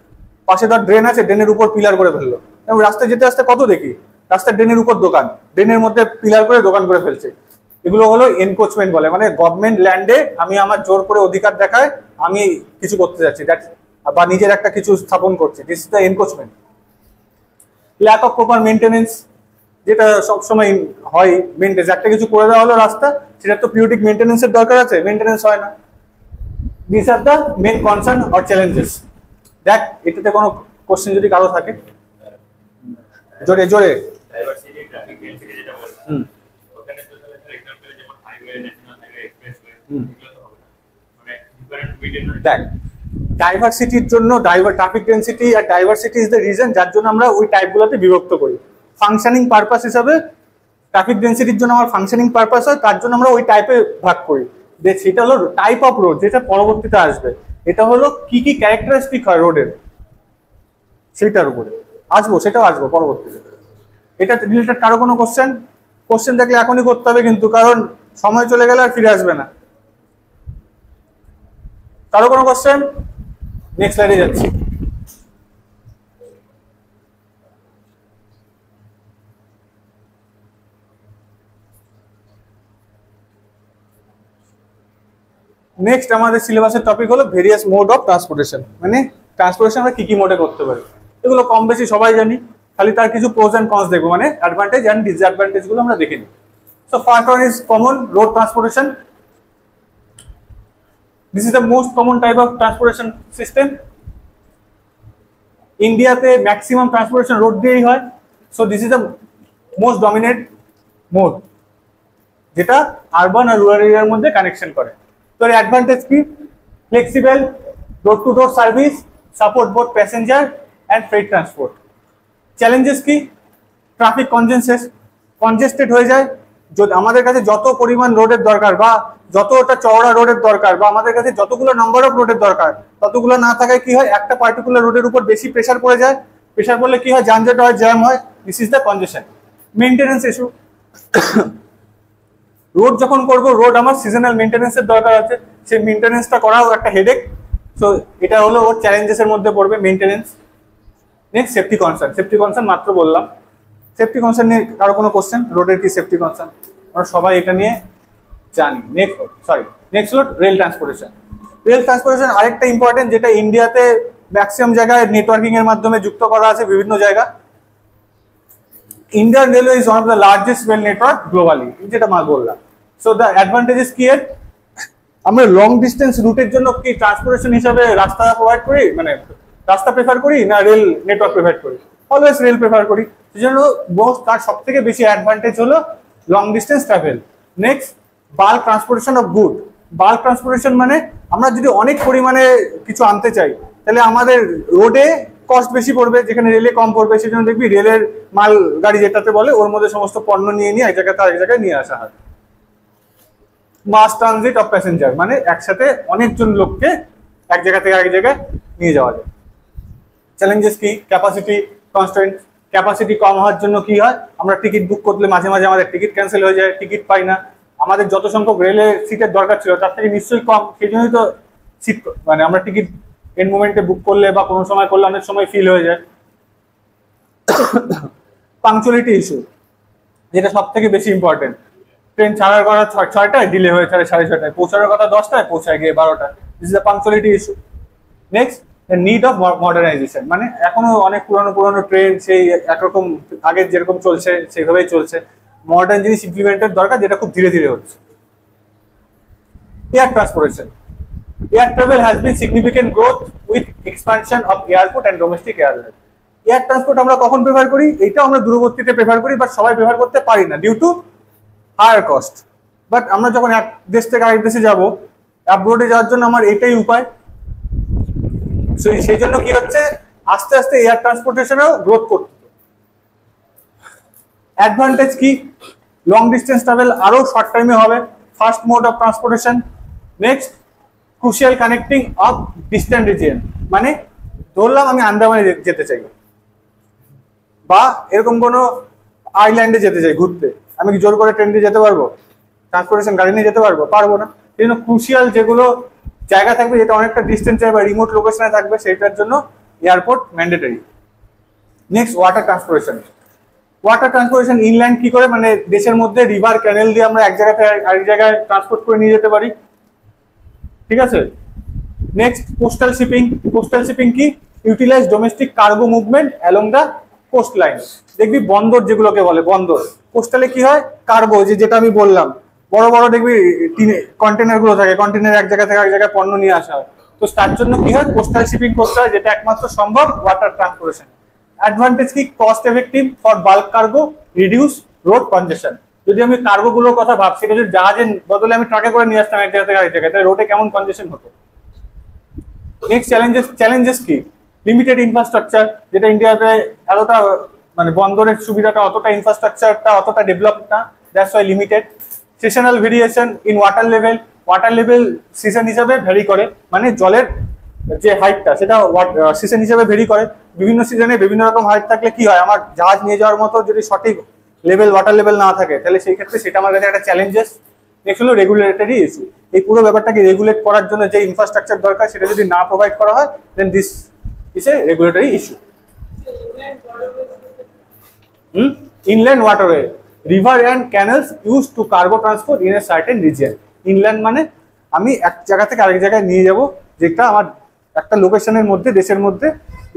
পাশে ধর ড্রেন আছে, ড্রেনের উপর পিলার করে ফেললো। এবং রাস্তায় যেতে আসতে কত দেখি, রাস্তার ড্রেনের উপর দোকান, ড্রেনের মধ্যে পিলার করে দোকান করে ফেলছে। এগুলো হলো এনক্রোচমেন্ট বলে, মানে গভর্নমেন্ট ল্যান্ডে আমি আমার জোর করে অধিকার দেখায় আমি কিছু করতে যাচ্ছি, বা নিজের একটা কিছু স্থাপন করছি। This is the encroachment. Lack of proper maintenance, যেটা সবসময় হয়, মেনটেন্স একটা কিছু করে দেওয়া হলো রাস্তা, সেটা তো পিরিয়ডিক মেনটেনেন্সের দরকার আছে, মেনটেনেন্স হয় না। This are the main concern or challenges. দেখ এটাতে কোনো কোশ্চেন যদি কারো থাকে, জোরে জোরে। দেখ ডাইভার্সিটির জন্য ট্রাফিক ডেনসিটি আর ডাইভার্সিটি ইজ দ্য রিজন যার জন্য আমরা ওই টাইপগুলোতে বিভক্ত করি। ফাংশনিং পারপাস হিসাবে ট্রাফিক ডেনসিটির জন্য আমার ফাংশনিং পারপাস হয়, তার জন্য আমরা ওই টাইপে ভাগ করি। সেটা হলো টাইপ অফ রোড, যেটা পরবর্তীতে আসবে। এটা হলো কি কি ক্যারেক্টারিস্টিক হয় রোডের, সেটার উপরে আসবো, সেটাও আসবো পরবর্তীতে। এটা রিলেটেড কারো কোনো কোশ্চেন দেখলে এখনই করতে হবে কিন্তু, কারণ সময় চলে গেলে আর ফিরে আসবে না। কারো কোনো কোশ্চেন? নেক্সট স্লাইডে যাচ্ছি। নেক্সট আমাদের সিলেবাসের টপিক হলো ভেরিয়াস মোড অফ ট্রান্সপোর্টেশন। মানে ট্রান্সপোর্টেশন আমরা কি কি মোডে করতে পারি, এগুলো কম বেশি সবাই জানি, খালি তার কিছু প্রোজ এন্ড কনস দেখবো, মানে অ্যাডভান্টেজ এন্ড ডিসঅ্যাডভান্টেজ গুলো আমরা দেখে নিই। So first one is common road transportation. This is the most common type of transportation system. ইন্ডিয়াতে ম্যাক্সিমাম ট্রান্সপোর্টেশন রোড দিয়েই হয়। So this is the most dominant mode. যেটা আরবান আর রুরাল এরিয়ার মধ্যে কানেকশন করে। তো এর অ্যাডভান্টেজ কি? Flexible door to door service, support both passenger and freight transport. Challenges কি? ট্রাফিক কনজেস্টেড হয়ে যায়। যদি আমাদের কাছে যত পরিমাণ রোডের দরকার বা যতটা চওড়া রোডের দরকার বা আমাদের কাছে যতগুলো নাম্বার অফ রোডের দরকার, ততগুলো না থাকায় কি হয়, একটা পার্টিকুলার রোডের উপর বেশি প্রেসার পড়ে যায়। প্রেসার পড়লে কি হয়, যানজট হয়, জ্যাম হয়। This is the কনজেশন। Maintenance issue. Road যখন করবো, রোড আমার সিজনাল মেইনটেনেন্সের দরকার আছে, সেই মেইনটেনেন্সটা করাও একটা হেডেক। সো এটা হলো ওর চ্যালেঞ্জেসের মধ্যে পড়বে, মেইনটেনেন্স। নেক্সট সেফটি কনসার্ন মাত্র বললাম। সেফটি কনসার্ন নিয়ে কারো কোনো কোশ্চেন? রোডের কি সেফটি কনসার্ন, আমরা সবাই এটা নিয়ে জানি। নেক্সট হলো রেল ট্রান্সপোর্টেশন। আরেকটা ইম্পর্টেন্ট, যেটা ইন্ডিয়াতে ম্যাক্সিমাম জায়গায় নেটওয়ার্কিং এর মাধ্যমে যুক্ত করা আছে বিভিন্ন জায়গা। Indian railway is one of the largest rail network globally, যেটা মা বললাম। সো দ্য অ্যাডভান্টেজেস কি এর? আমরা লং ডিস্টেন্স রুটের জন্য কি ট্রান্সপোর্টেশন হিসাবে রাস্তা প্রোভাইড করি, মানে রাস্তা প্রেফার করি না রেল নেটওয়ার্ক প্রেফার করি? অলওয়েজ রেল প্রেফার করি। সেজন্য তার সব থেকে বেশি অ্যাডভান্টেজ হলো long distance travel. Next, bulk transportation of good. Bulk transportation মানে আমরা যদি অনেক পরিমাণে কিছু আনতে চাই, তাহলে আমাদের রোডে কস্ট বেশি পড়বে, যেখানে রেলে কম পড়বে। সেই জন্য দেখবি রেলের মাল গাড়ি যেটাতে বলে, ওর মধ্যে সমস্ত পণ্য নিয়ে এক জায়গা থেকে আরেক জায়গায় নিয়ে আসা হয়। মাস ট্রানজিট অফ প্যাসেঞ্জার, মানে একসাথে অনেকজন লোককে এক জায়গা থেকে আরেক জায়গায় নিয়ে যাওয়া যায়। চ্যালেঞ্জেস কি? Capacity constraint. ক্যাপাসিটি কম হওয়ার জন্য কি হয়, আমরা টিকিট বুক করলে মাঝে মাঝে আমাদের টিকিট ক্যান্সেল হয়ে যায়, টিকিট পাই না। আমাদের যত সংখ্যক রেলে সিটের দরকার ছিল তার থেকে নিশ্চয়ই কম, সেই জন্যই তো সিট, মানে আমরা টিকিট এন্ড মোমেন্টে বুক করলে বা কোনো সময় করলে অনেক সময় ফিল হয়ে যায়। পাংচুয়ালিটি ইস্যু, যেটা সব থেকে বেশি ইম্পর্টেন্ট। ট্রেন ছাড়ার কথা 6টায়, ডিলে হয়ে ছাড়ে 6:30টায়, পৌঁছানোর কথা 10টায়, পৌঁছায় গিয়ে 12টায়। This is the punctuality issue. Next, need of modernization, মানে এখনো অনেক পুরনো ট্রেন সেই একরকম আগে যেরকম চলছে সেইভাবেই চলছে। মডার্ন জিনিস ইমপ্লিমেন্টের দরকার, যেটা খুব ধীরে ধীরে হচ্ছে। Air transportation. Air travel has been significant growth with expansion of airport and domestic airline. Air transport আমরা কখন প্রেফার করি? এইটাও আমরা দূরবর্তীতে প্রেফার করি, বাট সবাই প্রেফার করতে পারি না due to higher cost. But আমরা যখন এক দেশ থেকে আরেক দেশে যাবো, অ্যাব্রোডে যাওয়ার জন্য আমার এটাই উপায়। সেই জন্য কি হচ্ছে, আস্তে আস্তে এয়ার ট্রান্সপোর্টেশনেও গ্রোথ করতে। অ্যাডভান্টেজ কি? লং ডিস্টেন্স ট্রাভেল আরো শর্ট টাইমে হবে, first mode of transportation. Next, crucial connecting of distant region, মানে ধরলাম আমি আন্দামানে যেতে চাই বা এরকম কোনো আইল্যান্ডে যেতে চাই ঘুরতে, আমি কি জোর করে ট্রেন দিয়ে যেতে পারবো? ট্রান্সপোর্টেশন গাড়ি নিয়ে যেতে পারবো? পারবো না। সেই জন্য ক্রুশিয়াল যেগুলো জায়গা থাকবে, যেটা অনেকটা ডিস্টেন্সে বা রিমোট লোকেশনে থাকবে, সেটার জন্য airport mandatory. Next, water transportation. Water transportation inland কি করে, মানে দেশের মধ্যে রিভার ক্যানেল দিয়ে আমরা এক জায়গা থেকে আরেক জায়গায় ট্রান্সপোর্ট করে নিয়ে যেতে পারি, ঠিক আছে। নেক্সট, কোস্টাল শিপিং কি? Utilise domestic cargo movement along the coast line. দেখবি বন্দর যেগুলোকে বলে বন্দর, কোস্টালে কি হয়, কার্গো যেটা আমি বললাম, বড় বড় দেখবি কন্টেনার গুলো থাকে, কন্টেনার এক জায়গা থেকে এক জায়গায় পণ্য নিয়ে আসা হয়। তো তার জন্য কি হয়, কোস্টাল শিপিং করতে হয়, যেটা একমাত্র সম্ভব ওয়াটার ট্রান্সপোর্টেশন। অ্যাডভান্টেজ কি? Cost effective for bulk cargo, reduce road কনজেশন। যদি আমি কার্গো গুলোর কথা ভাবছি, সেটা যদি জাহাজের বদলে আমি ট্রাকে করে নিয়ে আসতাম এক জায়গা থেকে আরেক জায়গায়, তাহলে রোডে কেমন কনজেশন হতো। নেক্সট, চ্যালেঞ্জেস কি? লিমিটেড ইনফ্রাস্ট্রাকচার, যেটা ইন্ডিয়াতে এতটা, মানে বন্দরের সুবিধাটা অতটা, ইনফ্রাস্ট্রাকচারটা অতটা ডেভেলপ না, that's why limited. Sessional variation in water level season হিসাবে ভ্যারি করে, মানে জলের যে হাইটটা সেটা সিজন হিসাবে ভেরি করে। বিভিন্ন সিজনে বিভিন্ন রকম হাইট থাকলে কি হয়, আমার জাহাজ নিয়ে যাওয়ার মতো যদি সঠিক ওয়াটার লেভেল না থাকে, তাহলে সেই ক্ষেত্রে সেটা আমার কাছে একটা চ্যালেঞ্জেস। নেক্সট হলো রেগুলেটরি ইস্যু। এই পুরো ব্যাপারটাকে রেগুলেট করার জন্য যে ইনফ্রাস্ট্রাকচার দরকার, সেটা যদি না প্রোভাইড করা হয়, then this is a regulatory issue. Inland waterway, river and canals use to cargo transport in a certain region. Inland মানে আমি এক জায়গা থেকে আরেক জায়গায় নিয়ে যাব, যেটা আমার একটা লোকেশনের মধ্যে,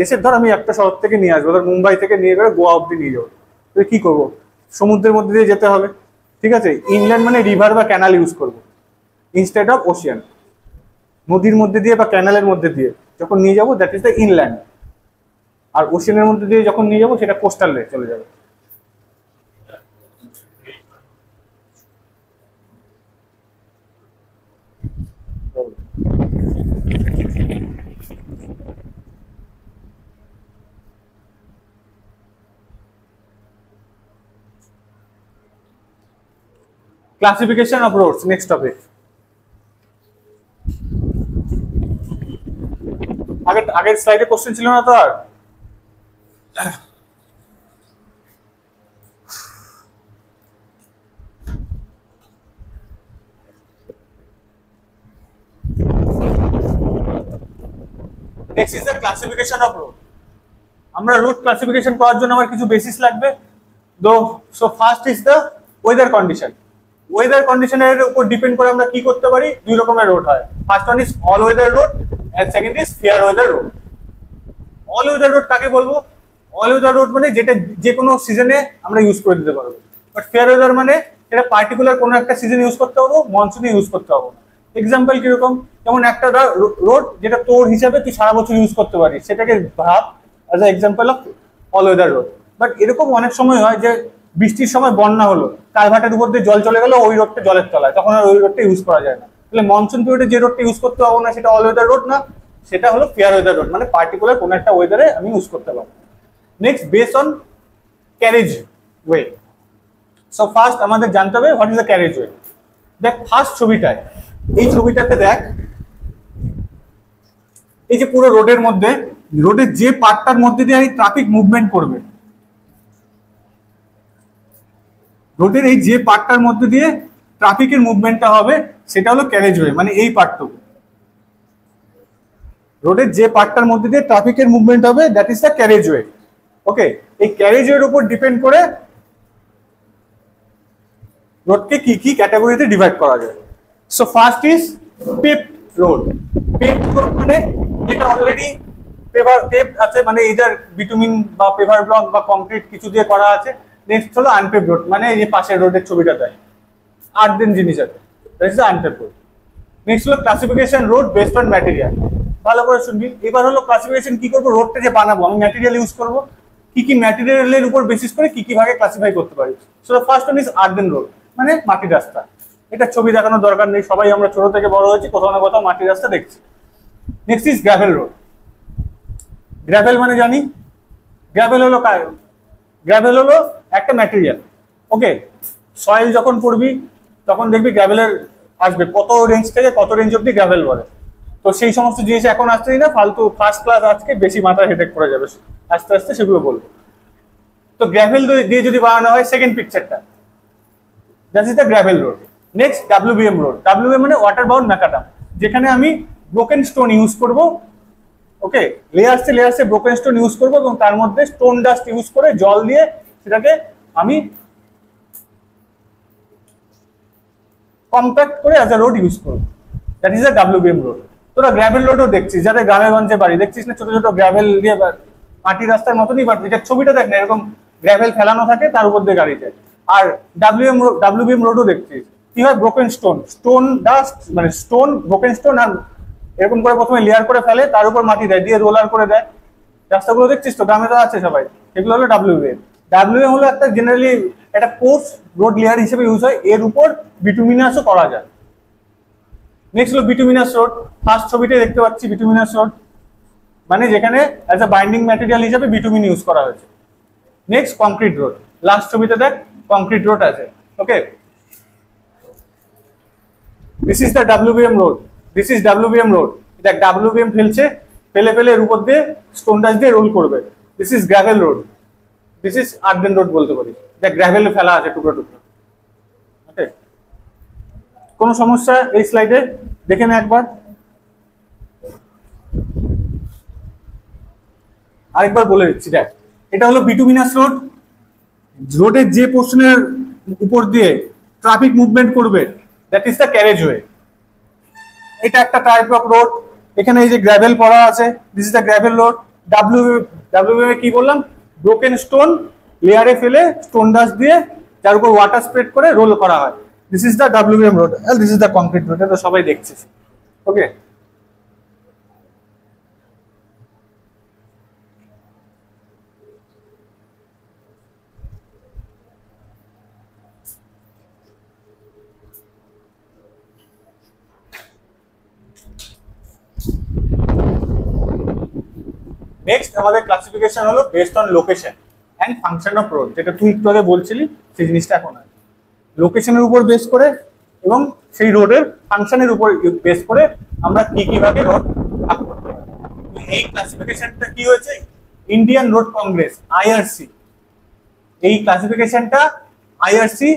দেশের ধর আমি একটা শহর থেকে নিয়ে আসবো, ধর মুম্বাই থেকে নিয়ে গেলে গোয়া অব্দি নিয়ে যাবো, তাহলে কি করবো, সমুদ্রের মধ্যে দিয়ে যেতে হবে, ঠিক আছে। ইনল্যান্ড মানে রিভার বা ক্যানাল ইউজ করবো ইনস্টেড অফ ওশিয়ান। নদীর মধ্যে দিয়ে বা ক্যানালের মধ্যে দিয়ে যখন নিয়ে যাবো, দ্যাট ইজ দ্য ইনল্যান্ড। আর ওশিয়ানের মধ্যে দিয়ে যখন নিয়ে যাবো, সেটা কোস্টালে চলে যাবে। Classification of roads, next topic. আগের স্লাইডে কোশ্চেন ছিল না তো আর? Next is the classification of road. আমরা রোড ক্লাসিফিকেশন করার জন্য আমার কিছু বেসিস লাগবে। So first is the weather condition. Weather কন্ডিশনের উপর ডিপেন্ড করে আমরা কি করতে পারি, দুই রকমের রোড হয়। First one is all weather road and second is fair weather road. All weather road কাকে বলবো? অল ওয়েদার রোড মানে যেটা যে কোনো সিজনে আমরা ইউজ করে দিতে পারবো। বাট ফেয়ার ওয়েদার মানে এটা পার্টিকুলার কোনো একটা সিজনে ইউজ করতে পারবো, মনসুনে ইউজ করতে পারবো না। এক্সাম্পল কিরকম, যেমন একটা রোড যেটা তোর হিসাবে তুই সারা বছর ইউজ করতে পারিস, সেটাকে ভাব as a example of all weather road. But এরকম অনেক সময় হয় যে বৃষ্টির সময় বন্যা হলো, কালভার্টের উপর দিয়ে জল চলে গেল, ওই রোডটা জলের তলায়, তখন আর ওই রোডটা ইউজ করা যায় না। তাহলে মনসুন পিরিয়ডে যে রোডটা ইউজ করতে পারবো না সেটা অল ওয়েদার রোড না, সেটা হলো ফেয়ার ওয়েদার রোড, মানে পার্টিকুলার কোনো একটা ওয়েদারে আমি ইউজ করতে পারবো। Next, base on carriage way. So first আমাদের জানতে হবে what is the carriage way. দেখ ফার্স্ট ছবিটায়, এই ছবিটাতে দেখ, এই যে পুরো রোডের মধ্যে, রোডের যে পার্টটার মধ্যে দিয়ে ট্রাফিক মুভমেন্ট করবে, রোডের এই যে পার্টটার মধ্যে দিয়ে ট্রাফিকের মুভমেন্টটা হবে সেটা হলো ক্যারেজ ওয়ে, মানে এই পার্টটুকু। রোডের যে পার্টটার মধ্যে দিয়ে ট্রাফিকের মুভমেন্ট হবে that is the carriage way. Okay, এই ক্যারেজ ওয়ের উপর ডিপেন্ড করে রোডকে কি কি ক্যাটাগরিতে ডিভাইড করা যায়। So first is paved road. Paved road মানে যেটা অলরেডি পেভড আছে, মানে ইদার বিটুমিন বা পেভার ব্লক বা কংক্রিট কিছু দিয়ে করা আছে। নেক্সট হলো আনপেভড রোড, মানে এই যে পাশের রোডের ছবিটা দেয়, আর্থেন জিনিস আছে, that is the unpaved road. Next হলো classification road based on material. ভালো করে শুনবি, এবার হলো ক্লাসিফিকেশন কি করবো, রোডটা যে বানাবো আমি ম্যাটেরিয়াল ইউজ করবো, কি কি ম্যাটেরিয়ালের উপর বেসিস করে কি কি ভাগে ক্লাসিফাই করতে পারি। So first one is earthen road, মানে মাটির রাস্তা। এটা ছবি দেখানোর দরকার নেই, সবাই আমরা ছোট থেকে বড় হয়েছি, কোথাও না কোথাও মাটির রাস্তা দেখছি। Next is gravel road. Gravel মানে জানি, গ্রাভেল হলো গ্রাভেল হলো একটা ম্যাটেরিয়াল। ওকে, সয়েল যখন পড়বি তখন দেখবি গ্রাভেলের আসবে কত রেঞ্জ থেকে কত রেঞ্জ অব্দি গ্রাভেল বলে। তো সেই সমস্ত জিনিস এখন আসতেই না, ফালতু ফার্স্ট ক্লাস আজকে বেশি মাথা হেডেক করে যাবে, আস্তে আস্তে সেগুলো বলবো। তো গ্রাভেল দিয়ে যদি বানানো হয়, সেকেন্ড পিকচারটা, that is the gravel road. Next WBM road. WBM মানে ওয়াটার বাউন্ড ম্যাকাডাম, যেখানে আমি ব্রোকেন স্টোন ইউজ করব। ওকে, লেয়ার্সে ব্রোকেন স্টোন ইউজ করবো এবং তার মধ্যে স্টোন ডাস্ট ইউজ করে জল দিয়ে সেটাকে আমি কম্প্যাক্ট করে অ্যাজ আ রোড ইউজ করবো, that is the WBM road. তোরা গ্রাভেল রোডও দেখছিস, যাদের গ্রামে গঞ্জে বাড়ি, দেখছিস না ছোট ছোট গ্রাভেল দিয়ে মাটির রাস্তার মতনই, বাট এটার ছবিটা দেখ না, এরকম গ্রাভেল ফেলানো থাকে, তার উপর দিয়ে গাড়ি যায়। আর ডাব্লিউবিএম রোডও দেখছিস কি হয়, ব্রোকেন স্টোন ডাস্ট, মানে স্টোন, ব্রোকেন স্টোন আর এরকম করে প্রথমে লেয়ার করে ফেলে, তার উপর মাটি দেয়, দিয়ে রোলার করে দেয়। রাস্তাগুলো দেখছিস তো, গ্রামে তো আছে সবাই, এগুলো হলো ডাব্লিউবিএম। ডাব্লিউবিএম হলো একটা জেনারেলি একটা কোর্স রোড লেয়ার হিসেবে ইউজ হয়, এর উপর বিটুমিনাসও করা যায়। নেক্সট হলো বিটুমিনাস রোড। ফার্স্ট ছবিতে দেখতে পাচ্ছি বিটুমিনাস রোড, মানে যেখানে অ্যাজ আ বাইন্ডিং ম্যাটেরিয়াল হিসেবে বিটুমিন ইউজ করা হয়েছে। নেক্সট কংক্রিট রোড, লাস্ট ছবিতে দেখ কংক্রিট রোড আছে। Okay, this is the WBM road, this is WBM road. দেখ ডাব্লিউবিএম ফেলছে, ফেলে এর উপর দিয়ে স্টোন ডাস্ট দিয়ে রোল করবে। This is gravel road, this is earthen road বলতে পারি, দেখ গ্রাভেল ফেলা আছে টুকরো টুকরো। ওকে, কোনো সমস্যা এই স্লাইডে দেখে না একবার, আরেকবার বলে দিচ্ছি। দেখ এটা হলো বিটুমিনাস রোড, রোডের যে পোর্শনের উপর দিয়ে ট্রাফিক মুভমেন্ট করবে that is the carriage way. এটা একটা টাইপ অফ রোড, এখানে এই যে গ্রাভেল পড়া আছে, this is the gravel road. WBM কি বললাম, ব্রোকেন স্টোন লেয়ারে ফেলে স্টোন ডাস্ট দিয়ে যার উপর ওয়াটার স্প্রেড করে রোল করা হয়। This is the WBM road, this is the concrete road, এটা সবাই দেখছিস। ওকে, নেক্সট আমাদের ক্লাসিফিকেশন হলো based on location and function of road, যেটা তুই একটু আগে বলছিলি সেই জিনিসটা এখন আছে। লোকেশনের উপর বেস করে এবং সেই রোডের ফাংশনের উপর বেস করে আমরা কি কি ভাগে রোড ভাগ করতে পারি। এই ক্লাসিফিকেশনটা কি হয়েছে, ইন্ডিয়ান রোড কংগ্রেস আইআরসি, এই ক্লাসিফিকেশনটা আইআরসি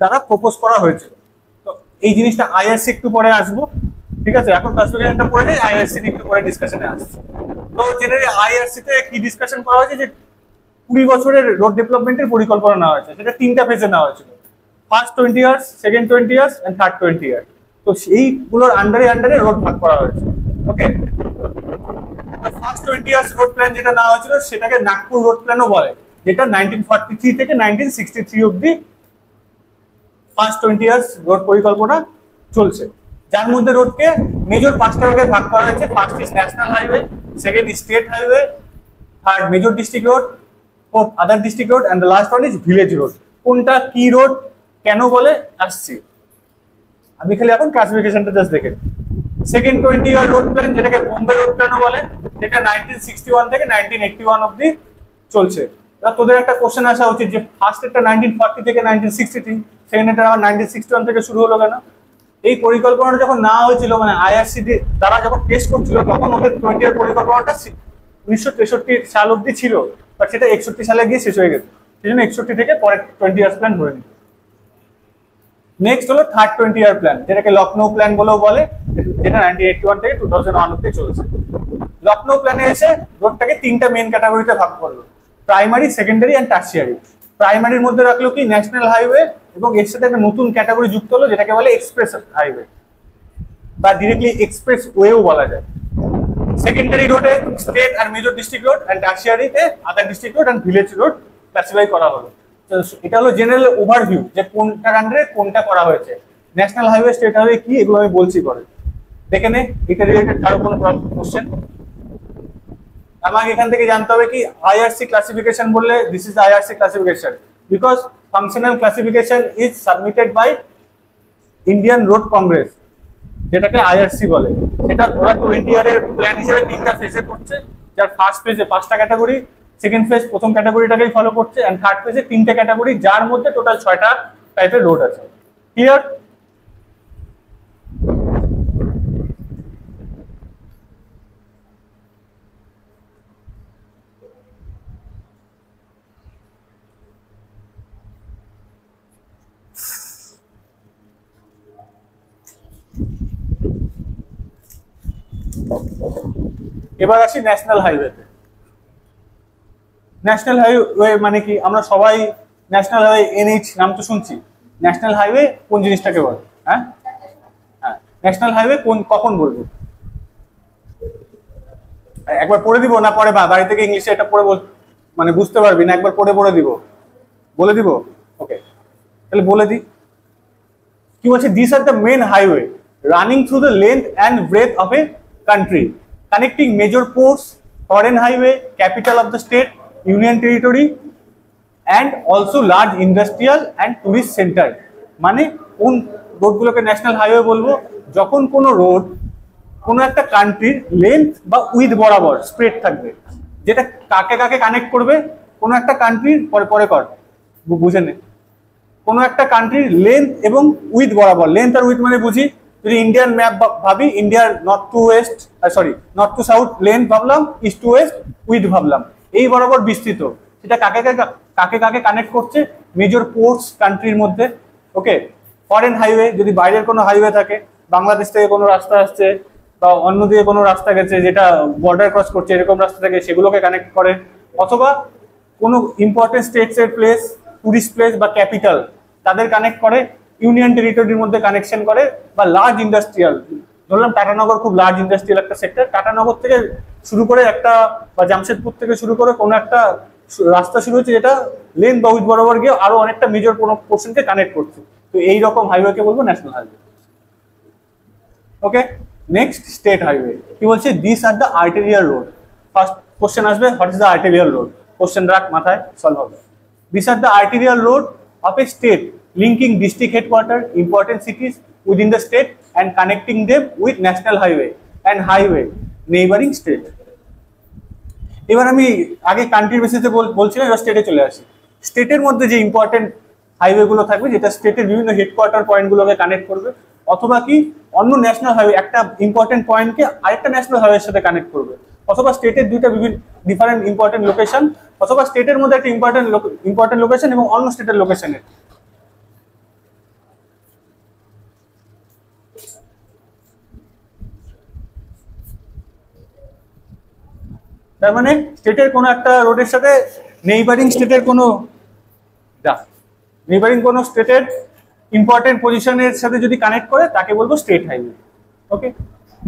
দ্বারা প্রপোজ করা হয়েছে। তো এই জিনিসটা আইআরসি একটু পরে আসবো, ঠিক আছে, এখন ক্লাসিফিকেশনটা পড়ে যাই, আইআরসি একটু পরে ডিসকাশনে আসছে। তো জেনারেলি আইআরসি তে কি ডিসকাশন করা হয়েছে যে 20 বছরের রোড ডেভেলপমেন্টের পরিকল্পনা নেওয়া হয়েছে, সেটা 3টা ফেজে নেওয়া হয়েছিল, first 20 years, second 20 years and third 20 year. তো সেইগুলোর আন্ডারে রোড ভাগ করা হয়েছে। Okay, first 20 years road plan যেটা নেওয়া হয়েছিল সেটাকে নাগপুর রোড প্ল্যানও বলে, যেটা 1943 থেকে 1963 অব্দি ফার্স্ট 20 ইয়ার্স রোড পরিকল্পনা চলছে, যার মধ্যে রোডকে মেজর 5টা ভাগে ভাগ করা হয়েছে। First is national highway, second is state highway, third major district road, fourth other district road and the last one is village road. কোনটা কি রোড কেন বলে আসছি, আমি খালি এখন ক্লাসিফিকেশনটা জাস্ট দেখে। সেকেন্ড 20 ইয়ার রোড প্ল্যান, যেটাকে বোম্বে রোড প্ল্যানও বলে, যেটা 1961 থেকে 1981 অব্দি চলছে। তোদের একটা কোশ্চেন আসা উচিত যে ফার্স্ট একটা 1940 থেকে 1963, সেকেন্ড এটা আবার 1961 থেকে শুরু হলো কেন? এই পরিকল্পনাটা যখন নেওয়া হয়েছিল, মানে আইআরসি তারা যখন টেস্ট করছিল, তখন ওদের 20 ইয়ার পরিকল্পনাটা 1963 সাল অব্দি ছিল, বাট সেটা 61 সালে গিয়ে শেষ হয়ে গেছে, সেই জন্য 61 থেকে পরে 20 ইয়ার্স প্ল্যান ধরে নিল। নেক্সট হলো থার্ড 20 ইয়ার প্ল্যান, যেটাকে লখনৌ প্ল্যান বলেও বলে, যেটা 1981 থেকে 2001 অব্দি চলছে। লখনৌ প্ল্যানে এসে রোডটাকে 3টা মেন ক্যাটাগরিতে ভাগ করলো, প্রাইমারি, সেকেন্ডারি এন্ড টার্সিয়ারি। প্রাইমারির মধ্যে রাখলো কি ন্যাশনাল হাইওয়ে, এবং এর সাথে একটা নতুন ক্যাটাগরি যুক্ত হলো যেটাকে বলে এক্সপ্রেস হাইওয়ে বা ডিরেক্টলি এক্সপ্রেস ওয়েও বলা যায়। সেকেন্ডারি রোডে স্টেট আর মেজর ডিস্ট্রিক্ট রোড এন্ড টার্সিয়ারিতে other district road and village road classify করা হলো। এটা হলো জেনারেল ওভারভিউ যে কোনটার আন্ডারে কোনটা করা হয়েছে। ন্যাশনাল হাইওয়ে, স্টেট হাইওয়ে কি, এগুলো আমি বলছি পরে। দেখে নে এটা রিলেটেড কারো কোনো কোশ্চেন? আমাকে এখান থেকে জানতে হবে কি আইআরসি ক্লাসিফিকেশন বললে this is IRC classification because functional classification is submitted by Indian road congress, যেটাকে আইআরসি বলে। সেটা ওরা 20 ইয়ারের প্ল্যান হিসেবে 3টা ফেজে করছে, যার ফার্স্ট ফেজে 5টা ক্যাটাগরি, সেকেন্ড ফেজ প্রথম ক্যাটাগরিটাকেই ফলো করছে, এন্ড থার্ড ফেজে 3টে ক্যাটাগরি, যার মধ্যে টোটাল 6টা টাইপের রোড আছে। ক্লিয়ার? এবার আসি ন্যাশনাল হাইওয়েতে। ন্যাশনাল হাইওয়ে মানে কি, আমরা সবাই ন্যাশনাল হাইওয়ে এনএইচ নাম তো শুনছি। ন্যাশনাল হাইওয়ে কোন জিনিসটাকে বলে? হ্যাঁ, ন্যাশনাল হাইওয়ে কখন বলবো? একবার পড়ে দিব না পরে বাড়ি থেকে ইংলিশে এটা পড়ে মানে বুঝতে পারবি না, একবার পড়ে দিব, বলে দিব? ওকে, তাহলে বলে দিই কি বলছে। This are the main highway running through the length and breadth of a country, connecting major ports, foreign highway, capital of the state, union territory, and also large industrial and tourist center। মানে কোন রোডগুলোকে national highway বলবো? যখন কোনো road কোনো একটা কান্ট্রির length বা with বরাবর স্প্রেড থাকবে, যেটা কাকে কাকে কানেক্ট করবে। কোনো একটা কান্ট্রির পরে কর বুঝে নে, কোনো একটা কান্ট্রির লেন্থ এবং উইথ বরাবর। লেন্থ আর উইথ মানে বুঝি, যদি ইন্ডিয়ান ম্যাপ ভাবি, ইন্ডিয়ার north two West, sorry north two south length ভাবলাম, ইস্ট টু ওয়েস্ট উইথ ভাবলাম, এই বরাবর বিস্তৃত। সেটা কাকে কাকে কানেক্ট করছে? মেজর পোর্টস কান্ট্রির মধ্যে। ওকে, ফরেন হাইওয়ে, যদি বাইরের কোনো হাইওয়ে থাকে, বাংলাদেশ থেকে কোনো রাস্তা আসছে বা অন্য দিকে কোনো রাস্তা গেছে যেটা বর্ডার ক্রস করছে, এরকম রাস্তা থেকে সেগুলোকে কানেক্ট করে। অথবা কোনো ইম্পর্টেন্ট স্টেটস এর প্লেস, টুরিস্ট প্লেস বা ক্যাপিটাল, তাদের কানেক্ট করে, ইউনিয়ন টেরিটরির মধ্যে কানেকশন করে, বা লার্জ ইন্ডাস্ট্রিয়াল, ধরলাম টাটানগর খুব লার্জ ইন্ডাস্ট্রিয়াল একটা সেক্টর, টাটানগর থেকে শুরু করে একটা, বা জামশেদপুর থেকে শুরু করে কোনো একটা রাস্তা শুরু হচ্ছে যেটা লেন বা উইথ বরাবর গিয়ে আরো অনেকটা মেজর কোনো পোর্শনকে কানেক্ট করছে। তো এইরকম হাইওয়েকে বলবো national highway. Okay, next state highway কি বলছে? This are the arterial road. First question আসবে, what is the arterial road? Question রাখ মাথায়, সলভ হবে। This are the arterial road of a state linking district headquarters, important cities within the state and connecting them with national highway and highway neighboring state। এবার আমি আগে country বেসিসে বলছিলাম, এবার স্টেটে চলে আসি। স্টেটের মধ্যে যে ইম্পর্টেন্ট হাইওয়ে গুলো থাকবে যেটা স্টেটের বিভিন্ন হেডকোয়ার্টার পয়েন্ট গুলোকে কানেক্ট করবে, অথবা কি অন্য ন্যাশনাল হাইওয়ে একটা ইম্পর্টেন্ট পয়েন্টকে আরেকটা ন্যাশনাল হাইওয়ের সাথে কানেক্ট করবে, অথবা স্টেটের দুইটা বিভিন্ন ডিফারেন্ট ইম্পর্টেন্ট লোকেশন, অথবা স্টেটের মধ্যে একটা ইম্পর্টেন্ট লোকেশন এবং অন্য স্টেটের লোকেশনের। তার মানে স্টেটের কোনো একটা রোডের সাথে নেইবারিং স্টেটের কোনো স্টেটের ইম্পর্টেন্ট পজিশনের সাথে যদি কানেক্ট করে তাকে বলবো স্টেট হাইওয়ে। ওকে,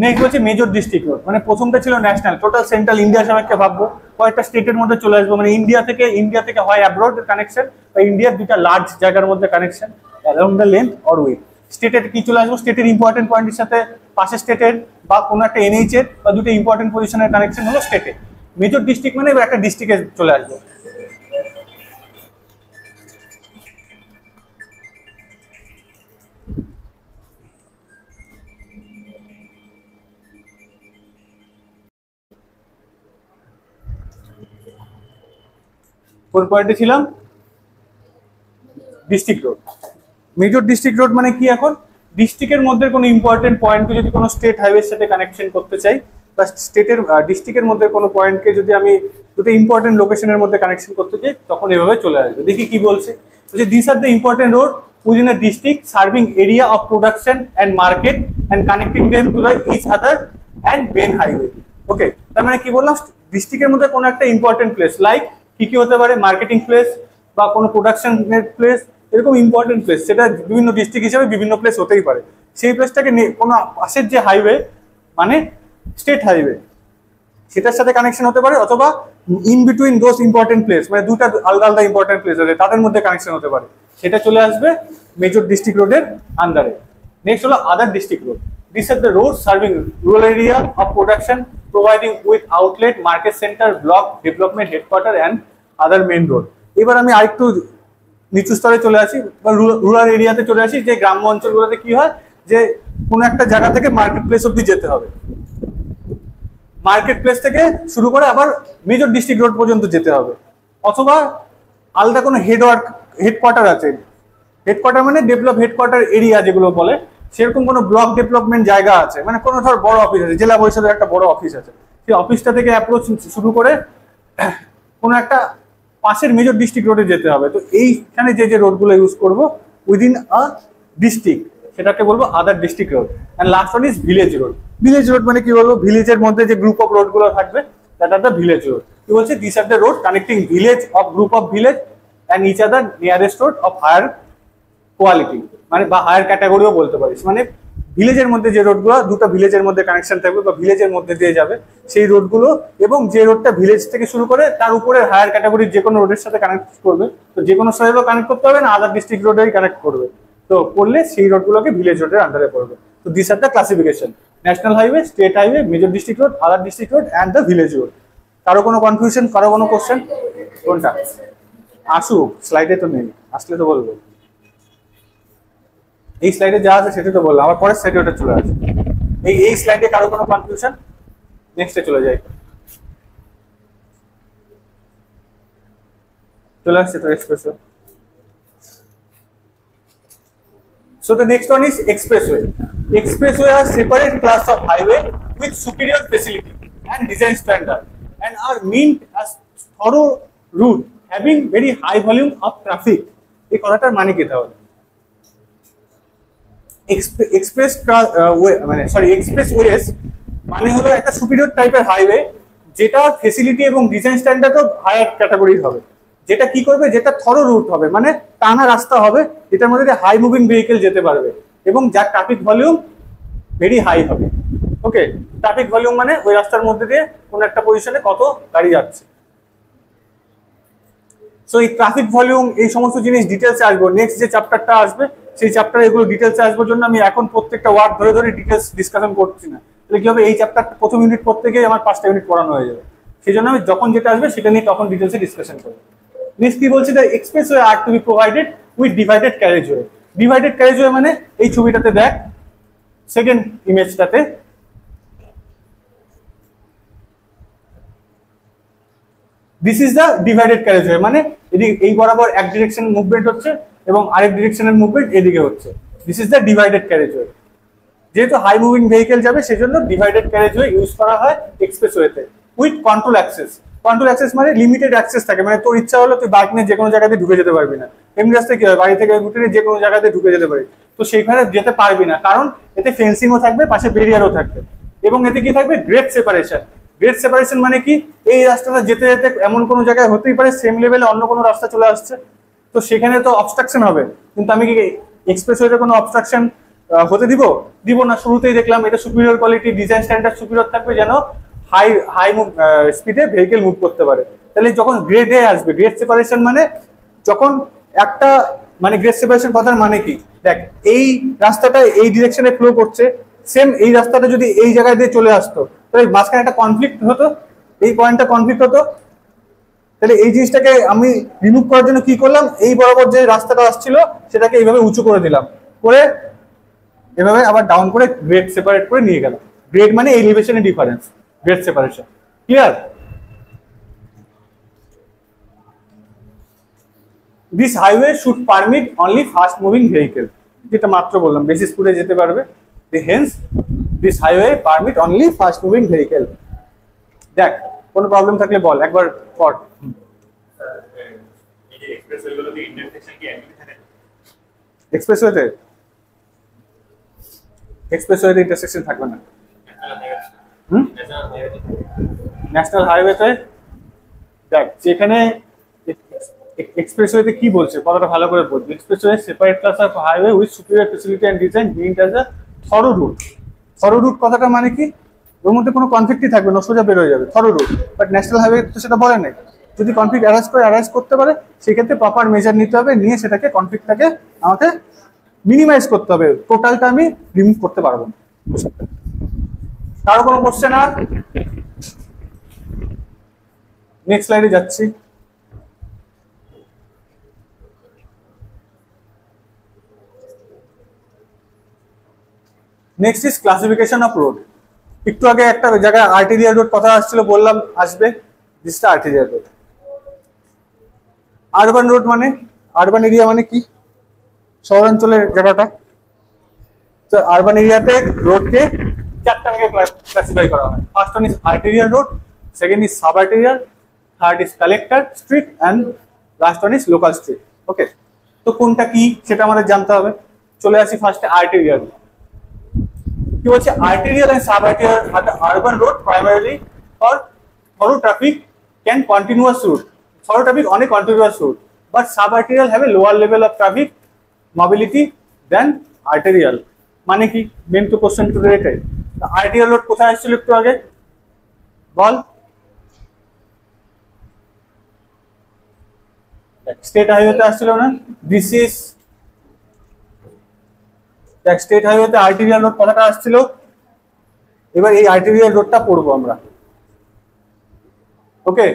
নেক্সট হচ্ছে মেজর ডিস্ট্রিক্ট রোড। মানে প্রথমটা ছিল ন্যাশনাল, টোটাল সেন্ট্রাল ইন্ডিয়া সাপেক্ষে ভাববো, কয়েকটা স্টেটের মধ্যে চলে আসবো, মানে ইন্ডিয়া থেকে হয় অ্যাব্রড কানেকশন বা ইন্ডিয়ার দুইটা লার্জ জায়গার মধ্যে connection around the length or with. স্টেটের কি চলে আসবো, স্টেটের ইম্পর্টেন্ট পয়েন্টের সাথে পাশের স্টেটের বা কোনো একটা এনএইচ এর বা দুটো ইম্পর্টেন্ট পজিশনের কানেকশন হলো স্টেটে। মেজর ডিস্ট্রিক্ট মানে এবার একটা ডিস্ট্রিক্টে চলে আসবো। কোন পয়েন্টে ছিলাম, district road. Major district road মানে কি, এখন ডিস্ট্রিক্টের মধ্যে কোনো ইম্পর্টেন্ট পয়েন্টকে যদি কোনো স্টেট হাইওয়ের সাথে কানেকশন করতে চাই, বা স্টেটের ডিস্ট্রিক্টের মধ্যে কোনো পয়েন্টকে যদি আমি দুটো ইম্পর্টেন্ট লোকেশনের মধ্যে কানেকশন করতে চাই, তখন এভাবে চলে আসবে। দেখি কি বলছে, this are the important road within a district serving area of production and market and connecting them to the each other and main highway. ওকে, তার মানে কি বললাম, ডিস্ট্রিক্টের মধ্যে কোনো একটা ইম্পর্টেন্ট প্লেস, লাইক কি হতে পারে, মার্কেটিং প্লেস বা কোনো প্রোডাকশনের প্লেস, এরকম ইম্পর্টেন্ট প্লেস, সেটা বিভিন্ন ডিস্ট্রিক্ট হিসেবে বিভিন্ন প্লেস হতেই পারে। সেই প্লেসটাকে কোনো পাশের যে হাইওয়ে মানে স্টেট হাইওয়ে সেটার সাথে কানেকশন হতে পারে, অথবা in between those important place, মানে দুটা আলাদা আলাদা ইম্পর্টেন্ট প্লেস আছে তাদের মধ্যে কানেকশন হতে পারে, সেটা চলে আসবে মেজর ডিস্ট্রিক্ট রোডের আন্ডারে। নেক্সট হলো other district road. This are the road serving rural area of production providing with outlet, market centre, block development headquarter and other main road. এবার আমি আরেকটু নিচু স্তরে চলে আসি বা রুরাল এরিয়াতে চলে আসি, যে গ্রাম্য অঞ্চলগুলোতে কি হয়, যে কোনো একটা জায়গা থেকে মার্কেট প্লেস অব্দি যেতে হবে, মার্কেট প্লেস থেকে শুরু করে আবার মেজর ডিস্ট্রিক্ট রোড পর্যন্ত যেতে হবে, অথবা আলাদা কোনো হেডকোয়ার্টার আছে, হেডকোয়ার্টার মানে ডেভেলপ হেডকোয়ার্টার এরিয়া যেগুলো বলে, সেরকম কোনো ব্লক ডেভেলপমেন্ট জায়গা আছে, মানে কোনো ধর বড় অফিস আছে, জেলা পরিষদের একটা বড় অফিস আছে, সেই অফিসটা থেকে অ্যাপ্রোচ শুরু করে কোনো একটা পাশের মেজর ডিস্ট্রিক্ট রোডে যেতে হবে। তো এইখানে যে রোডগুলো ইউজ করবো উইদিন আ ডিস্ট্রিক্ট, সেটাকে বলবো other district road. And last one is village road. Village road মানে কি বলবো, ভিলেজের মধ্যে যে গ্রুপ অফ রোড গুলো থাকবে that are the village road. কি বলছে, this are the road connecting village of group of village and each other nearest road of higher quality, মানে বা হায়ার ক্যাটাগরিও বলতে পারিস। মানে ভিলেজের মধ্যে যে রোডগুলো দুটো ভিলেজের মধ্যে কানেকশন থাকবে বা ভিলেজের মধ্যে দিয়ে যাবে সেই রোডগুলো, এবং যে রোডটা ভিলেজ থেকে শুরু করে তার উপরে হায়ার ক্যাটাগরির যে কোনো রোডের সাথে কানেক্ট করবে, তো যে কোনো সাইডেও কানেক্ট করতে হবে না, আদার ডিস্ট্রিক্ট রোডেই কানেক্ট করবে, তো করলে সেই রোডগুলোকে ভিলেজ রোডের আন্ডারে পড়বে। তো this are the classification, national highway, state highway, major district road, other district road and the village road. কারো কোনো কনফিউশন, কারো কোনো কোশ্চেন? কোনটা আসুক, স্লাইডে তো নেই, আসলে তো বলবো। এই স্লাইডে যা আছে সেটা তো বললাম, আবার পরের স্লাইডে ওটা চলে আসে। এই স্লাইডে কারো কোনো কনফিউশন? নেক্সটে চলে যাই। চলে আসছে তো expressway. So the next one is expressway. Expressway are separate class of highway with superior facility and design standard and are meant as thorough route having very high volume of traffic. এই কথাটার মানে কি তাহলে? এক্সপ্রেসওয়েজ মানে হলো একটা superior টাইপের highway যেটা ফেসিলিটি এবং ডিজাইন স্ট্যান্ডার্ডও হায়ার ক্যাটাগরির হবে, যেটা কি করবে, যেটা থরো রুট হবে, মানে টানা রাস্তা হবে, যেটার মধ্যে হাই মুভিং ভেহিকেল যেতে পারবে এবং যার ট্রাফিক ভলিউম ভেরি হাই হবে। ওকে, ট্রাফিক ভলিউম মানে ওই রাস্তার মধ্যে দিয়ে কোন একটা পজিশনে কত গাড়ি যাচ্ছে। সো এই ট্রাফিক ভলিউম এই সমস্ত জিনিস ডিটেলসে আসবো, নেক্সট যে চ্যাপ্টারটা আসবে সেই চ্যাপ্টারে এগুলো ডিটেলসে আসবার জন্য আমি এখন প্রত্যেকটা ওয়ার্ড ধরে ধরে ডিটেলস ডিসকাশন করছি না, তাহলে কি হবে, এই চ্যাপ্টার প্রথম ইউনিট পড়তে গিয়ে আমার 5টা ইউনিট পড়ানো হয়ে যাবে। সেই জন্য আমি যখন যেটা আসবে সেটা নিয়ে তখন ডিটেলসে ডিসকাশন করবো। নেক্সট কি বলছি, the expressway are to be provided with divided carriageway. Divided carriageway মানে এই ছবিটাতে দেখ, সেকেন্ড ইমেজটাতে, this is the divided carriageway, মানে এই বরাবর এক ডিরেকশন মুভমেন্ট হচ্ছে এবং আরেক ডিরেকশনের মুভমেন্ট এদিকে হচ্ছে। This is the divided carriageway. যেহেতু হাই মুভিং ভেহিকেল যাবে সেই জন্য ডিভাইডেড ক্যারেজওয়ে ইউজ করা হয় এক্সপ্রেসওয়েতে with control access. Control access মানে লিমিটেড অ্যাক্সেস থাকে, মানে তোর ইচ্ছা হলো তুই বাইক নিয়ে যে কোনো জায়গাতে ঢুকে যেতে পারবি না। এমনি রাস্তায় কি হয়, বাড়ি থেকে ঘুরে যে কোনো জায়গাতে ঢুকে যেতে পারি, তো সেইখানে যেতে পারবি না, কারণ এতে ফেন্সিংও থাকবে, পাশে ব্যারিয়ারও থাকবে, এবং এতে কি থাকবে, গ্রেড সেপারেশন। গ্রেড সেপারেশন মানে কি, এই রাস্তাটা যেতে যেতে এমন কোনো জায়গায় হতেই পারে সেম লেভেলে অন্য কোনো রাস্তা চলে আসছে, তো সেখানে তো অবস্ট্রাকশন হবে। কিন্তু আমি কি এক্সপ্রেসওয়েতে কোনো অবস্ট্রাকশন হতে দিব না। শুরুতেই দেখলাম এটা superior quality, design standard superior থাকবে যেন হাই হাই স্পিডে ভেহিকেল মুভ করতে পারে। তাহলে যখন গ্রেড এ আসবে, গ্রেড সেপারেশন মানে যখন একটা, মানে গ্রেড সেপারেশন কথার মানে কি, দেখ এই রাস্তাটা এই ডিরেকশনে ফ্লো করছে, সেম এই রাস্তাটা যদি এই জায়গায় দিয়ে চলে আসতো তাহলে মাঝখানে একটা কনফ্লিক্ট হতো, এই পয়েন্টটা কনফ্লিক্ট হতো। তাহলে এই জিনিসটাকে আমি রিমুভ করার জন্য কি করলাম, এই বরাবর যে রাস্তাটা আসছিল সেটাকে এইভাবে উঁচু করে দিলাম, করে এভাবে আবার ডাউন করে গ্রেড সেপারেট করে নিয়ে গেলাম। গ্রেড মানে এলিভেশনের difference, grade separation. Clear? This highway should permit only fast moving vehicle, যেটা মাত্র বললাম, বেশি স্পিডে যেতে পারবে। Hence this highway permit only fast moving vehicle. দেখ কোনো প্রবলেম থাকলে বল একবার পড়। এক্সপ্রেসওয়েতে ইন্টারসেকশন থাকবে না। ন্যাশনাল হাইওয়েতে দেখ, যেখানে এক্সপ্রেসওয়েতে কি বলছে কথাটা ভালো করে বলছে, expressway separate class of highway with superior facility and design being as a thorough route. Thorough route কথাটা মানে কি, ওর মধ্যে কোনো কনফ্লিক্টই থাকবে না, সোজা বের হয়ে যাবে, thorough route. But national highway তো সেটা বলে নাই, যদি কনফ্লিক্ট অ্যারাইজ করতে পারে সেক্ষেত্রে প্রপার মেজার নিতে হবে, নিয়ে সেটাকে কনফ্লিক্টটাকে আমাকে মিনিমাইজ করতে হবে, টোটালটা আমি রিমুভ করতে পারবো না। কারো কোনো কোশ্চেন? আর নেক্সট স্লাইডে যাচ্ছি। Next is classification of road. একটু আগে একটা জায়গায় আর্টেরিয়াল রোড কথা আসছিল, বললাম আসবে, দিসটা আর্টেরিয়াল রোড। আরবান রোড মানে, আরবান এরিয়া মানে কি, শহরাঞ্চলের জায়গাটা। তো আরবান এরিয়াতে রোডকে চারটা ভাগে ক্লাসিফাই করা হয়। First one is arterial road, second is sub arterial, third is collector street and last one is local street. Okay, তো কোনটা কি সেটা আমাদের জানতে হবে। চলে আসি ফার্স্টে আর্টেরিয়াল। কি বলছে, arterial and subarterial are the urban road primarily for thorough traffic can continuous route. Thorough traffic on a continuous route, but subarterial have a lower level of traffic mobility than arterial. মানে কি, main তো question two এটাই। Arterial road কোথায় আসছিল একটু আগে বল? State হাইওয়েতে আসছিল না? দিস ইজ স্টেট হাইওয়েতে আর্টেরিয়াল রোড কথাটা আসছিল। এবার এই আর্টেরিয়াল রোডটা পড়বো আমরা। ওকে,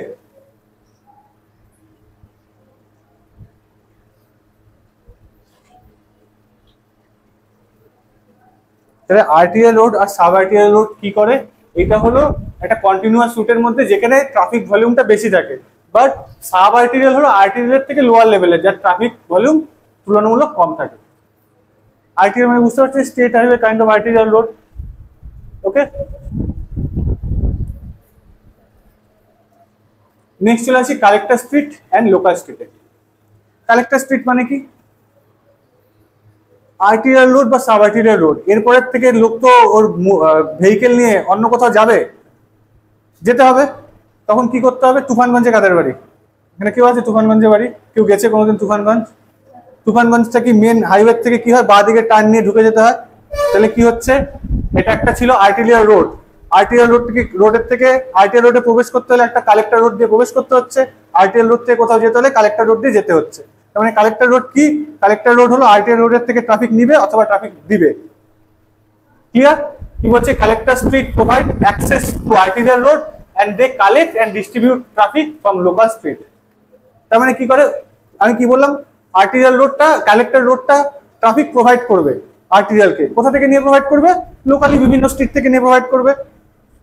তাহলে আর্টেরিয়াল রোড আর সাব আর্টেরিয়াল রোড কি করে, এটা হলো একটা কন্টিনিউয়াস রুটের মধ্যে যেখানে ট্রাফিক ভলিউমটা বেশি থাকে, বাট সাব আর্টেরিয়াল হলো আর্টেরিয়াল থেকে লোয়ার লেভেলের, যার ট্রাফিক ভলিউম তুলনামূলক কম থাকে। আর্টেরিয়াল মানে বুঝতে পারছি, state highway kind of arterial road. Okay, next চলে আসি কালেক্টর স্ট্রিট অ্যান্ড লোকাল স্ট্রিটে। কালেক্টর স্ট্রিট মানে কি, আর্টেরিয়াল রোড বা সাব আর্টেরিয়াল রোড, এরপরের থেকে লোক তো ওর ভেহিকেল নিয়ে অন্য কোথাও যেতে হবে, তখন কি করতে হবে, তুফানগঞ্জে কাদের বাড়ি, এখানে কেউ আছে তুফানগঞ্জে বাড়ি, কেউ গেছে কোনোদিন তুফানগঞ্জ? তুফানগঞ্জটা কি মেন হাইওয়ে থেকে কি হয়, বাঁ দিকে টার্ন নিয়ে ঢুকে যেতে হয়। তাহলে কি হচ্ছে, এটা একটা ছিল আর্টেরিয়াল রোড, আর্টেরিয়াল রোড থেকে, রোডের থেকে আর্টেরিয়াল রোডে প্রবেশ করতে হলে একটা কালেক্টর রোড দিয়ে প্রবেশ করতে হচ্ছে, আর্টেরিয়াল রোড থেকে কোথাও যেতে হলে কালেক্টর রোড দিয়ে যেতে হচ্ছে। তার মানে কালেক্টর রোড কি, কালেক্টর রোড হলো আর্টেরিয়াল রোডের থেকে ট্রাফিক নিবে অথবা ট্রাফিক দিবে। ক্লিয়ার? কি বলছে, collector street provide access two arterial road and they collect and distribute traffic from local street. তার মানে কি করে, আমি কি বললাম, আর্টেরিয়াল রোডটা, কালেক্টর রোডটা ট্রাফিক প্রোভাইড করবে আর্টেরিয়ালকে, কোথা থেকে নিয়ে প্রোভাইড করবে, লোকালি বিভিন্ন স্ট্রিট থেকে নিয়ে প্রোভাইড করবে।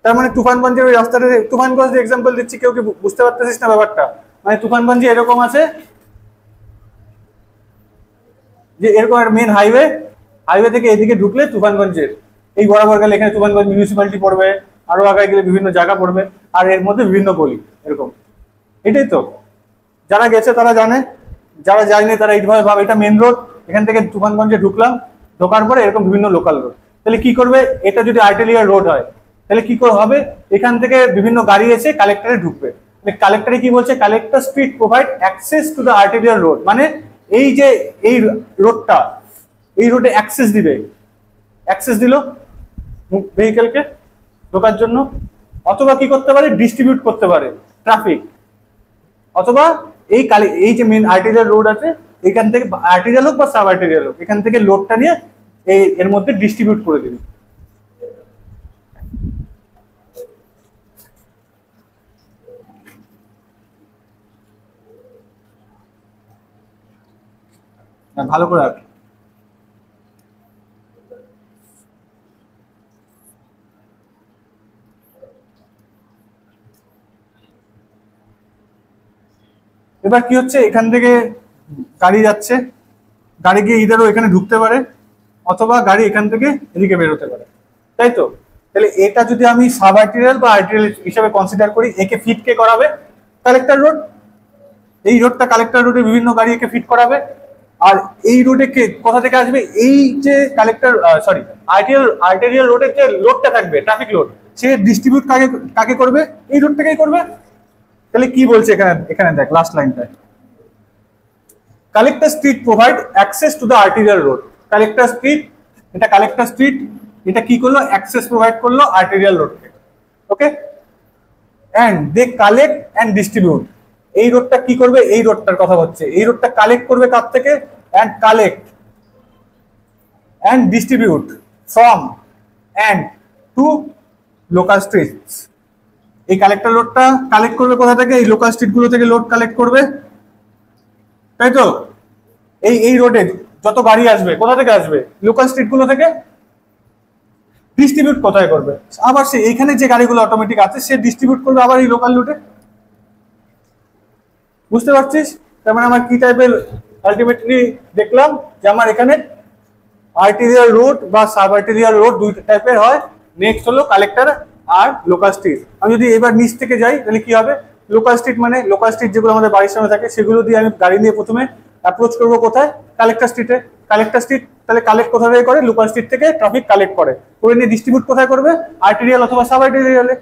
তার মানে তুফানগঞ্জের ওই রাস্তাটা, তুফানগঞ্জ এক্সাম্পল দিচ্ছি, কেউ কি বুঝতে পারতেছিস না ব্যাপারটা, মানে তুফানগঞ্জে এরকম আছে, যে এরকম একটা মেন হাইওয়ে, হাইওয়ে থেকে এদিকে ঢুকলে তুফানগঞ্জের এই বরাবর গেলে এখানে তুফানগঞ্জ মিউনিসিপ্যালিটি পড়বে, আরো আগে গেলে বিভিন্ন জায়গা পড়বে, আর এর মধ্যে বিভিন্ন গলি এরকম। এটাই তো, যারা গেছে তারা জানে, যারা যায়নি তারা এইভাবে ভাবে এটা মেন রোড, এখান থেকে তুফানগঞ্জে ঢুকলাম, ঢোকার পরে এরকম বিভিন্ন লোকাল রোড। তাহলে কি করবে, এটা যদি আর্টেরিয়াল রোড হয় তাহলে কি করে হবে, এখান থেকে বিভিন্ন গাড়ি এসে কালেক্টরে ঢুকবে। কালেক্টরে কি বলছে, collector street provide access to the arterial road, মানে এই যে এই রোডটা, এই রোডে অ্যাক্সেস দিবে, অ্যাক্সেস দিল ভেহিকেলকে ঢোকার জন্য, অথবা কি করতে পারে, ডিস্ট্রিবিউট করতে পারে ট্রাফিক, অথবা এই যে মেন আর্টেরিয়াল রোড আছে এখান থেকে, আর্টেরিয়াল হোক বা সাব আর্টেরিয়াল হোক, এখান থেকে লোডটা নিয়ে এর মধ্যে ডিস্ট্রিবিউট করে দিবে। ভালো করে আর এবার কি হচ্ছে, এখান থেকে গাড়ি যাচ্ছে, গাড়ি গিয়ে ইদারও এখানে ঢুকতে পারে, অথবা গাড়ি এখান থেকে এদিকে বেরোতে পারে, তাই তো? তাহলে এটা যদি আমি সাব আর্টেরিয়াল বা আর্টেরিয়াল হিসেবে কনসিডার করি, একে ফিট কে করাবে, কালেক্টর রোড। এই রোডটা কালেক্টর রোডে বিভিন্ন গাড়ি একে ফিট করাবে। আর এই রোডে কে কোথা থেকে আসবে, এই যে কালেক্টর সরি আর্টেরিয়াল রোডের যে লোডটা থাকবে, ট্রাফিক লোড, সে ডিস্ট্রিবিউট কাকে কাকে করবে, এই রোড থেকেই করবে। তাহলে কি বলছে এখানে, এখানে দেখ লাস্ট লাইনটায়, collector street provide access to the arterial road. Collector street, এটা কালেক্টর স্ট্রিট, এটা কি করলো, অ্যাক্সেস প্রোভাইড করলো আর্টেরিয়াল রোডকে। Okay, and they collect and distribute. এই রোডটা কি করবে, এই রোডটার কথা হচ্ছে, এই রোডটা কালেক্ট করবে কার থেকে, and collect and distribute from and to local streets. এই কালেক্টর লোডটা কালেক্ট করবে কোথা থেকে, এই লোকাল স্ট্রিট গুলো থেকে লোড কালেক্ট করবে, তাই তো? এই রোডে যত গাড়ি আসবে কোথা থেকে আসবে, লোকাল স্ট্রিট গুলো থেকে। ডিস্ট্রিবিউট কোথায় করবে, আবার সে এখানে যে গাড়িগুলো অটোমেটিক আছে সে ডিস্ট্রিবিউট করবে আবার এই লোকাল রুটে। বুঝতে পারছিস? তার মানে আমার কি টাইপের আলটিমেটলি দেখলাম যে আমার এখানে আর্টেরিয়াল রোড বা সাব আর্টেরিয়াল রোড দুই টাইপের হয়। নেক্সট হলো কালেক্টর আর লোকাল স্ট্রিট। আমি যদি এবার নিচ থেকে যাই তাহলে কি হবে, লোকাল স্ট্রিট মানে লোকাল স্ট্রিট যেগুলো আমাদের বাড়ির সামনে থাকে সেগুলো দিয়ে আমি গাড়ি নিয়ে প্রথমে অ্যাপ্রোচ করবো কোথায়, কালেক্টর স্ট্রিটে। কালেক্টর স্ট্রিট তাহলে কালেক্ট কোথা থেকে করে, লোকাল স্ট্রিট থেকে ট্রাফিক কালেক্ট করে নিয়ে ডিস্ট্রিবিউট কোথায় করবে, আর্টেরিয়াল অথবা সাব আর্টেরিয়ালে।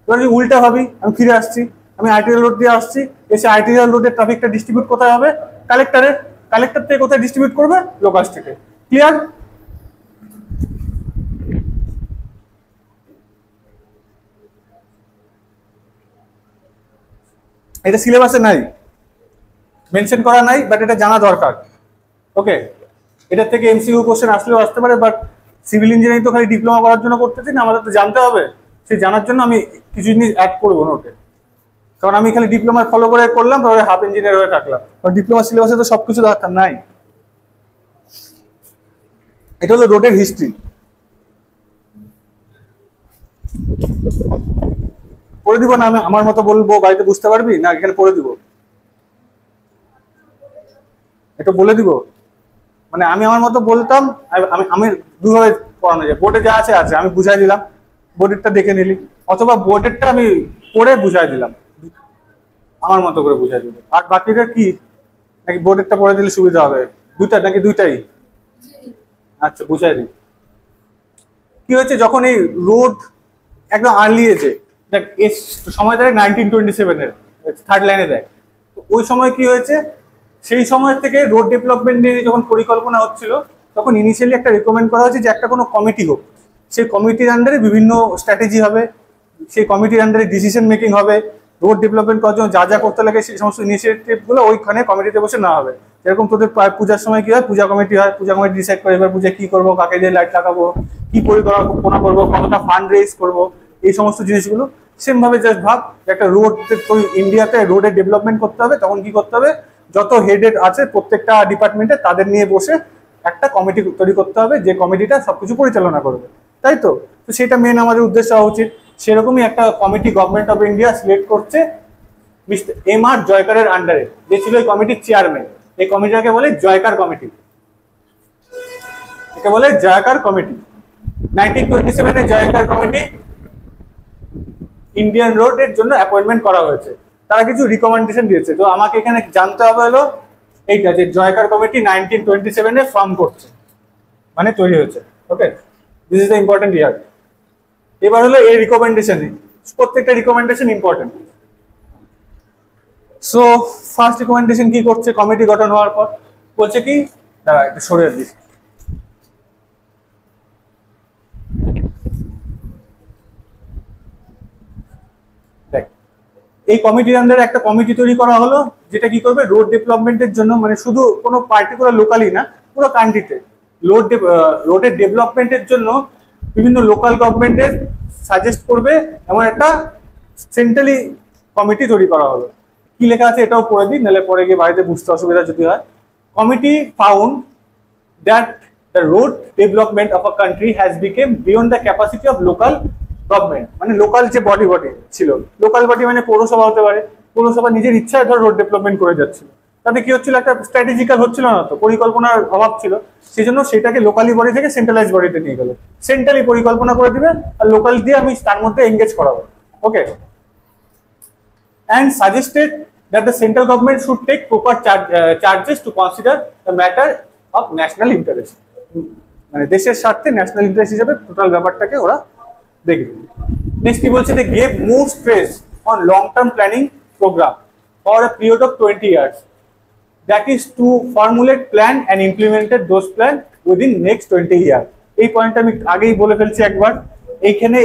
এবার যদি উল্টা ভাবি, আমি ফিরে আসছি, আমি আর্টেরিয়াল রোড দিয়ে আসছি, এসে আর্টেরিয়াল রোডের ট্রাফিকটা ডিস্ট্রিবিউট কোথায় হবে, কালেক্টরে। কালেক্টর থেকে কোথায় ডিস্ট্রিবিউট করবে, লোকাল স্ট্রিটে। ক্লিয়ার? এটা সিলেবাসে নাই, মেনশন করা নাই, বাট এটা জানা দরকার। ওকে, এটা থেকে এমসিকিউ কোশ্চেন আসলেও আসতে পারে, বাট সিভিল ইঞ্জিনিয়ারিং তো খালি ডিপ্লোমা করার জন্য করতেছি না, আমাদের তো জানতে হবে। সে জানার জন্য আমি কিছু জিনিস অ্যাড করবো নোটে, কারণ আমি খালি ডিপ্লোমা ফলো করে করলাম তাহলে হাফ ইঞ্জিনিয়ার হয়ে থাকলাম, ডিপ্লোমা সিলেবাসে তো সবকিছু দরকার নাই। এটা হলো রোডের হিস্ট্রি। পড়ে দিব না, আমি আমার মতো বলবো, বাড়িতে বুঝতে পারবি না, এখানে পড়ে দিব, এটা বলে দিব। মানে আমি আমার মতো বলতাম, আমি দুভাবে পড়ানো যায়, বোর্ডে যা আছে আছে আমি বুঝাই দিলাম, বোর্ডেরটা দেখে নিলি, অথবা বোর্ডেরটা আমি পড়ে বুঝাই দিলাম, আমার মতো করে বুঝাই দিল। আর বাকিটা কি, নাকি বোর্ডেরটা পড়ে দিলে সুবিধা হবে, দুইটা নাকি দুইটাই? আচ্ছা বুঝাই দিই। কি হয়েছে, যখন এই রোড একদম আর্লি এজে, দেখ এর সময় দেয় 1927-এর, থার্ড লাইনে দেয়। তো ওই সময় কি হয়েছে, সেই সময় থেকে রোড ডেভেলপমেন্ট নিয়ে যখন পরিকল্পনা হচ্ছিল, তখন ইনিশিয়ালি একটা রেকমেন্ড করা হয়েছে যে একটা কোনো কমিটি হোক, সেই কমিটির আন্ডারে বিভিন্ন স্ট্র্যাটেজি হবে, সেই কমিটির আন্ডারে ডিসিশন মেকিং হবে, রোড ডেভেলপমেন্ট করার জন্য যা যা করতে লাগে সেই সমস্ত ইনিশিয়েটিভগুলো ওইখানে কমিটিতে বসে না হবে। যেরকম তোদের পূজার সময় কি হয়, পূজা কমিটি হয়, পূজা কমিটি ডিসাইড করে এবার পূজা কি করবো, কাকে দিয়ে লাইট লাগাবো, কি পরিকল্পনা করবো, কতটা ফান্ড রেজ করবো, এই সমস্ত জিনিসগুলো। সেম ভাবে জাস্ট ভাব, একটা রোড ইন্ডিয়াতে রোডের ডেভেলপমেন্ট করতে হবে, তখন কি করতে হবে, যত হেডেড আছে প্রত্যেকটা ডিপার্টমেন্টে তাদের নিয়ে বসে একটা কমিটি তৈরি করতে হবে, যে কমিটিটা সবকিছু পরিচালনা করবে, তাই তো? তো সেটা মেন আমাদের উদ্দেশ্য হওয়া উচিত। সেরকমই একটা committee government of India select করছে মিস্টার এম আর জয়কারের আন্ডারে, যে ছিল এই কমিটির চেয়ারম্যান। এই কমিটিটাকে বলে জয়কার কমিটি। একে বলে জায়াকার কমিটি। 1927 এ জায়াকার কমিটি ইন্ডিয়ান রোড এর জন্য অ্যাপয়েন্টমেন্ট করা হয়েছে। তারা কিছু রিকমেন্ডেশন দিয়েছে, তো আমাকে এখানে জানতে হবে হলো এইটা যে জায়াকার কমিটি 1927 এ ফর্ম করছে, মানে তৈরি হয়েছে। ওকে, দিস ইজ দ্য ইম্পর্টেন্ট ইয়ার। এবার হলো এই রিকমেন্ডেশন, প্রত্যেকটা recommendation important. So first recommendation কি করছে কমিটি গঠন হওয়ার পর, বলছে কি, দাঁড়া একটু সরে দিস, দেখ এই কমিটির আন্ডারে একটা কমিটি তৈরি করা হলো, যেটা কি করবে রোড ডেভেলপমেন্টের জন্য, মানে শুধু কোনো পার্টিকুলার লোকালি না, পুরো কান্ট্রিতে রোডের ডেভেলপমেন্টের জন্য বিভিন্ন লোকাল গভর্নমেন্টের সাজেস্ট করবে এমন একটা সেন্ট্রালি কমিটি তৈরি করা হলো। কি লেখা আছে এটাও পড়ে দিই, নাহলে পরে গিয়ে বাড়িতে বুঝতে অসুবিধা যদি হয়। Committee found that the road development of a country has became beyond the capacity of local government. মানে লোকাল যে বডি ছিল, লোকাল বডি মানে পৌরসভা হতে পারে, পৌরসভা নিজের ইচ্ছায় ধর রোড ডেভেলপমেন্ট করে যাচ্ছিল, তাতে কি হচ্ছিল, একটা স্ট্র্যাটেজিক্যাল হচ্ছিল না, তো পরিকল্পনার অভাব ছিল, সেই জন্য সেটাকে লোকালি বডি থেকে সেন্ট্রালাইজ বডিতে নিয়ে গেল, সেন্ট্রালি পরিকল্পনা করে দিবে আর লোকাল দিয়ে আমি তার মধ্যে এঙ্গেজ করাবো। ওকে, and suggested that the central government should take proper charges to consider the matter of national interest. মানে দেশের স্বার্থে ন্যাশনাল ইন্টারেস্ট হিসেবে টোটাল ব্যাপারটাকে ওরা দেখবে। নেক্সট কি বলছে, they gave more stress on long term planning program for a period of 20 years, that is to formulate plan and implemented those plan within next 20 years. এই পয়েন্টটা আমি আগেই বলে ফেলছি একবার, এইখানে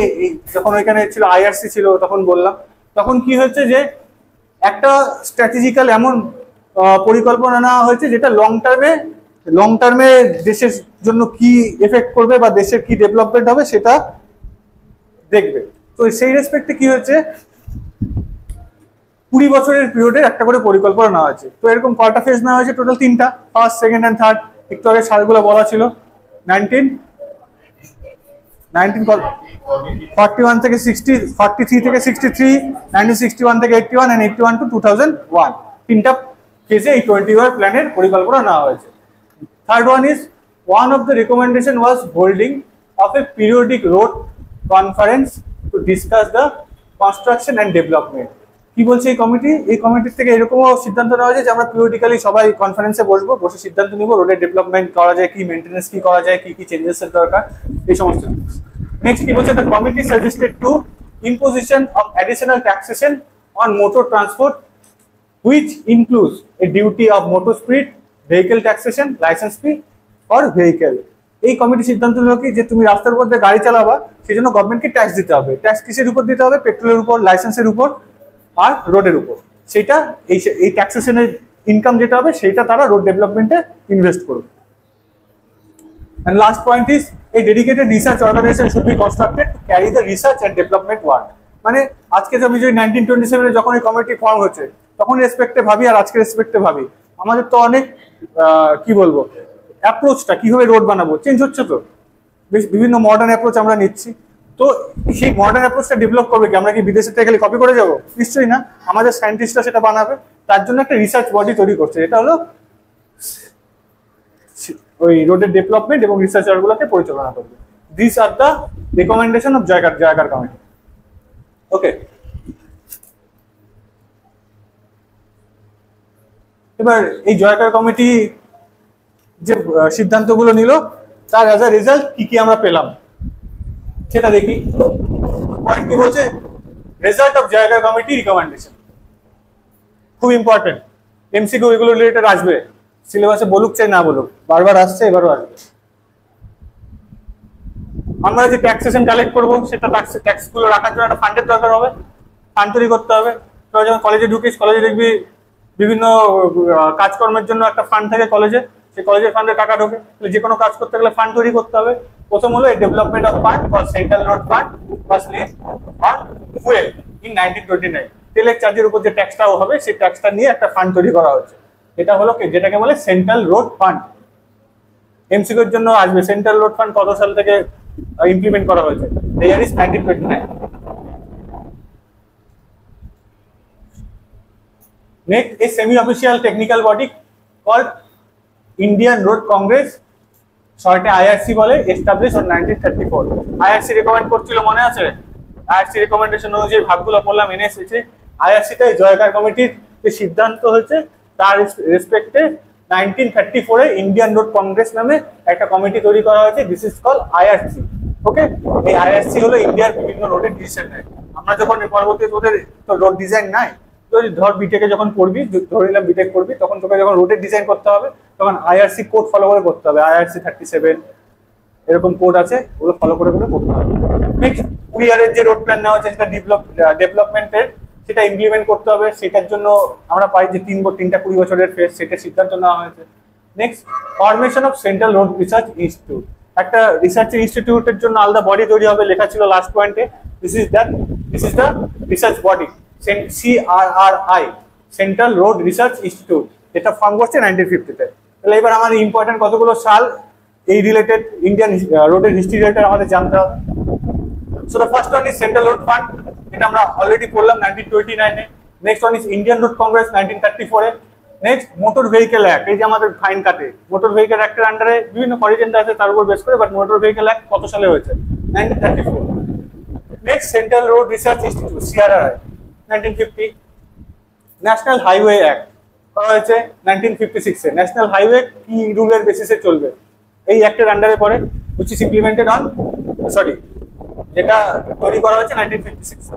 যখন ওইখানে ছিল আইআরসি ছিল তখন বললাম, তখন কি হয়েছে যে একটা স্ট্র্যাটেজিক্যাল এমন পরিকল্পনা নেওয়া হয়েছে যেটা লং টার্মে দেশের জন্য কি এফেক্ট করবে বা দেশের কি ডেভেলপমেন্ট হবে সেটা দেখবে। তো সেই রেসপেক্টে কি হয়েছে, 20 বছরের পিরিয়ডের একটা করে পরিকল্পনা নেওয়া হয়েছে। তো এরকম কয়টা ফেজ নেওয়া হয়েছে, টোটাল 3টা, ফার্স্ট, সেকেন্ড অ্যান্ড থার্ড। একটু আগে সালগুলো বলা ছিল, 1941 থেকে 60, 43 থেকে 63, 1961 থেকে 81 and 81 to 2001, তিনটা ফেজে এই 20 ইয়ার প্ল্যানের পরিকল্পনা নেওয়া হয়েছে। Third one is, one of the recommendation was holding of a periodic road conference to discuss the construction and development. কি বলছে এই কমিটির থেকে এরকমও সিদ্ধান্ত নেওয়া হয়েছে যে আমরা পিরিয়ডিক্যালি সবাই কনফারেন্সে বসে সিদ্ধান্ত নিব রোডের ডেভেলপমেন্ট করা যায় কি, মেইনটেনেন্স কি করা যায়, কি চেঞ্জেস এর দরকার, এই সমস্ত। নেক্সট কি বলছে, the committee suggested to imposition of additional taxation on motor transport which includes a duty of motor speed, vehicle taxation, license fee for vehicle. এই কমিটি সিদ্ধান্ত নিল কি যে তুমি রাস্তার উপর দিয়ে গাড়ি চালাবা, সেই জন্য গভর্নমেন্টকে ট্যাক্স দিতে হবে। ট্যাক্স কিসের উপর দিতে হবে, পেট্রোলের উপর, লাইসেন্সের উপর আর রোডের উপর। সেটা এই ট্যাক্সেশনের ইনকাম যেটা হবে সেটা তারা রোড ডেভেলপমেন্টে ইনভেস্ট করবে। And last point is, a dedicated research organization should be constructed to carry the research and development work. মানে আজকে আমি যদি 1927 এ যখন এই কমিটি ফর্ম হচ্ছে তখন রেসপেক্টে ভাবি আর আজকে রেসপেক্টে ভাবি, আমাদের তো অনেক কি বলবো, অ্যাপ্রোচটা কিভাবে রোড বানাবো চেঞ্জ হচ্ছে, তো বিভিন্ন মডার্ন অ্যাপ্রোচ আমরা নিচ্ছি। তো সেই মডার্ন অ্যাপ্রোচটা ডেভেলপ করবে কি, আমরা কি বিদেশের থেকে গেলে কপি করে যাবো? নিশ্চয়ই না, আমাদের সায়েন্টিস্টরা সেটা বানাবে, তার জন্য একটা রিসার্চ বডি তৈরি করছে, এটা হলো ওই রোডের ডেভেলপমেন্ট এবং রিসার্চার গুলোকে পরিচালনা করবে। This are the recommendation of জায়গার কমিটি। ওকে, এবার এই জায়গার কমিটি যে সিদ্ধান্তগুলো নিল তার অ্যাজ আ রেজাল্ট কি আমরা পেলাম সেটা দেখি। পয়েন্ট কি বলছে, রেজাল্ট অফ জায়গার কমিটি রিকমেন্ডেশন, খুব ইম্পর্টেন্ট, এমসিকিউ এগুলো রিলেটেড আসবে, সিলেবাসে বলুক চাই না বলুক, বারবার আসছে, এবারও আসবে। আমরা যে ট্যাক্সেশন কালেক্ট করবো সেটা ট্যাক্স গুলো রাখার জন্য একটা ফান্ডের দরকার হবে, ফান্ড তৈরি করতে হবে। তো যখন কলেজে ঢুকিস, কলেজে দেখবি বিভিন্ন কাজকর্মের জন্য একটা ফান্ড থাকে কলেজে, সেই কলেজের ফান্ডে টাকা ঢোকে, যে কোনো কাজ করতে গেলে ফান্ড তৈরি করতে হবে। প্রথম হলো এই development of fund for central road fund was laid on fuel in 1929। তেলের চার্জের উপর যে ট্যাক্সটা হবে সেই ট্যাক্সটা নিয়ে একটা ফান্ড তৈরি করা হচ্ছে, এটা হলো যেটাকে বলে সেন্ট্রাল রোড ফান্ড। এমসিকিউর জন্য আসবে, সেন্ট্রাল রোড ফান্ড কত সাল থেকে ইমপ্লিমেন্ট করা হয়েছে, the year is 1929. Next, a semi-official technical body called Indian Road Congress শর্টে আইআরসি বলে, এস্টাবলিশ অন 1934। আইআরসি রেকমেন্ড করছিল মনে আছে? আইআরসি রেকমেন্ডেশন অনুযায়ী ভাগগুলো পড়লাম, এনে এসেছে। আইআরসিতে জয়কার কমিটির যে সিদ্ধান্ত হয়েছে তার রেসপেক্টে 1934 এ ইন্ডিয়ান রোড কংগ্রেস নামে একটা কমিটি তৈরি করা হয়েছে। This is call IRC. Okay, এই আইআরসি হলো ইন্ডিয়ার বিভিন্ন রোডের ডিসিশন নেয়। আমরা যখন পরবর্তী তোদের রোড ডিজাইন নাই, তুই ধর বিটেকে যখন পড়বি, ধরে নিলাম বিটেক করবি, তখন তোকে যখন রোডের ডিজাইন করতে হবে তখন আইআরসি কোড ফলো করে করতে হবে। আইআরসি 37 এরকম কোড আছে, ওগুলো ফলো করে করে করতে হবে। নেক্সট, কুরিয়ারের যে রোড প্ল্যান নেওয়া হচ্ছে সেটা ডেভেলপমেন্টের, সেটা ইমপ্লিমেন্ট করতে হবে। সেটার জন্য আমরা পাই যে 3টা 20 বছরের ফেজ, সেটা সিদ্ধান্ত নেওয়া হয়েছে। Next, formation of central road research institute. একটা রিসার্চ ইনস্টিটিউটের জন্য আলাদা বডি তৈরি হবে, লেখা ছিল লাস্ট পয়েন্টে। This is the research body, CRRI, central road research institute, যেটা ফর্ম করছে 1950-তে। তাহলে এবার আমাদের ইম্পর্টেন্ট কতগুলো সাল এই রিলেটেড ইন্ডিয়ান রোডের হিস্ট্রি রিলেটেড আমাদের জানতে হবে। So the first one is central road fund, এটা আমরা অলরেডি পড়লাম 1929-এ। Next one is Indian road congress 1934-এ। নেক্সট, মোটর ভেহিকেল অ্যাক্ট, এই যে আমাদের ফাইন কাটে, মোটর ভেহিকেল অ্যাক্টের আন্ডারে বিভিন্ন করিডেন্ট আছে তার উপর বেস করে, বাট মোটর ভেহিকেল অ্যাক্ট কত সালে হয়েছে? 1934। Next, central road research institute, CRRI 1950। National highway act করা হয়েছে 1956-এ। ন্যাশনাল হাইওয়ে কি রুলের বেসিসে চলবে এই অ্যাক্টের আন্ডারে পড়ে, which is implemented on যেটা তৈরি করা হয়েছে 1956-এ।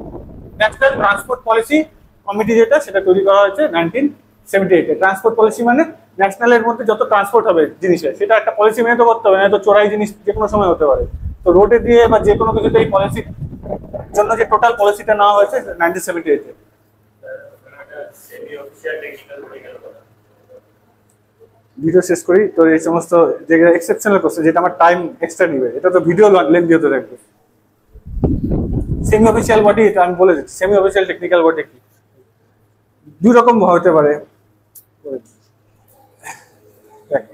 ন্যাশনাল ট্রান্সপোর্ট পলিসি কমিটি যেটা, সেটা তৈরি করা হয়েছে 1978-এ। ট্রান্সপোর্ট পলিসি মানে ন্যাশনালের মধ্যে যত ট্রান্সপোর্ট হবে জিনিসের, সেটা একটা পলিসি মেনে তো করতে হবে, না তো চোরাই জিনিস যে কোনো সময় হতে পারে। তো রোডে দিয়ে বা যে কোনো কিছুতে এই পলিসির জন্য যে টোটাল পলিসিটা নেওয়া হয়েছে 1978-এ। ভিডিও শেষ করি, তো এই সমস্ত যেগুলো এক্সেপশনাল কোশ্চেন, যেটা আমার টাইম এক্সট্রা নিবে, এটা তো ভিডিও লেন্থি হতে থাকবে। সেমি অফিসিয়াল বডি, এটা আমি বলে দিচ্ছি। সেমি অফিসিয়াল টেকনিক্যাল বডি কি, দুই রকম হতে পারে।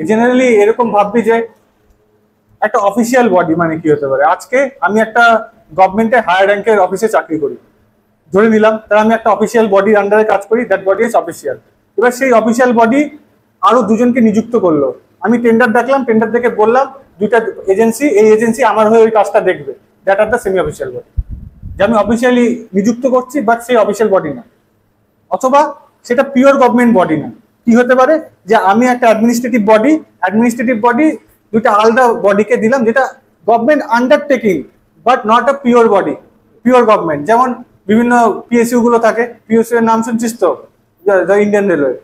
জেনারেলি এরকম ভাববি যে একটা অফিসিয়াল বডি মানে কি হতে পারে। আজকে আমি একটা গভর্নমেন্টের হায়ার র্যাঙ্কের অফিসে চাকরি করি, ধরে নিলাম, তাহলে আমি একটা অফিসিয়াল বডির আন্ডারে কাজ করি, দ্যাট বডি ইজ অফিসিয়াল। এবার সেই অফিসিয়াল বডি আরো দুজনকে নিযুক্ত করলো, আমি টেন্ডার ডাকলাম, টেন্ডার থেকে বললাম দুইটা এজেন্সি, এই এজেন্সি আমার হয়ে ওই কাজটা দেখবে, that are the semi official body. যে আমি অফিসিয়ালি নিযুক্ত করছি, বাট সেই অফিসিয়াল বডি না। অথবা সেটা পিওর গভর্নমেন্ট বডি না, কি হতে পারে যে আমি একটা অ্যাডমিনিস্ট্রেটিভ বডি দুইটা আলাদা বডিকে দিলাম, যেটা government undertaking but not a pure body, pure government. যেমন বিভিন্ন পিএসইউ গুলো থাকে, পিএসইউ এর নাম শুনছিস তো, ইন্ডিয়ান রেলওয়ে,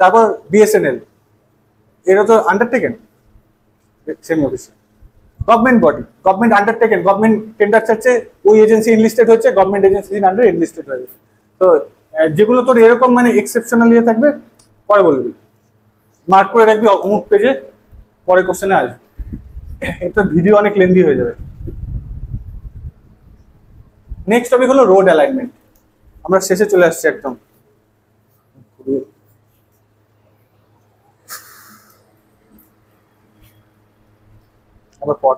তারপর বিএসএনএল, এরা তো undertaken, semi official government body, government undertaken, government tender চাচ্ছে, ওই এজেন্সি ইনলিস্টেড হচ্ছে, গভর্নমেন্ট এজেন্সি আন্ডার ইনলিস্টেড হয়ে গেছে। তো যেগুলো তোর এরকম মানে এক্সেপশনাল ইয়ে থাকবে, পরে বলবি, মার্ক করে রাখবি অমুক পেজে, পরে কোশ্চেনে আসবে। এটা ভিডিও অনেক লেন্দি হয়ে যাবে। নেক্সট টপিক হলো রোড অ্যালাইনমেন্ট। আমরা শেষে চলে আসছি একদম। আবার পর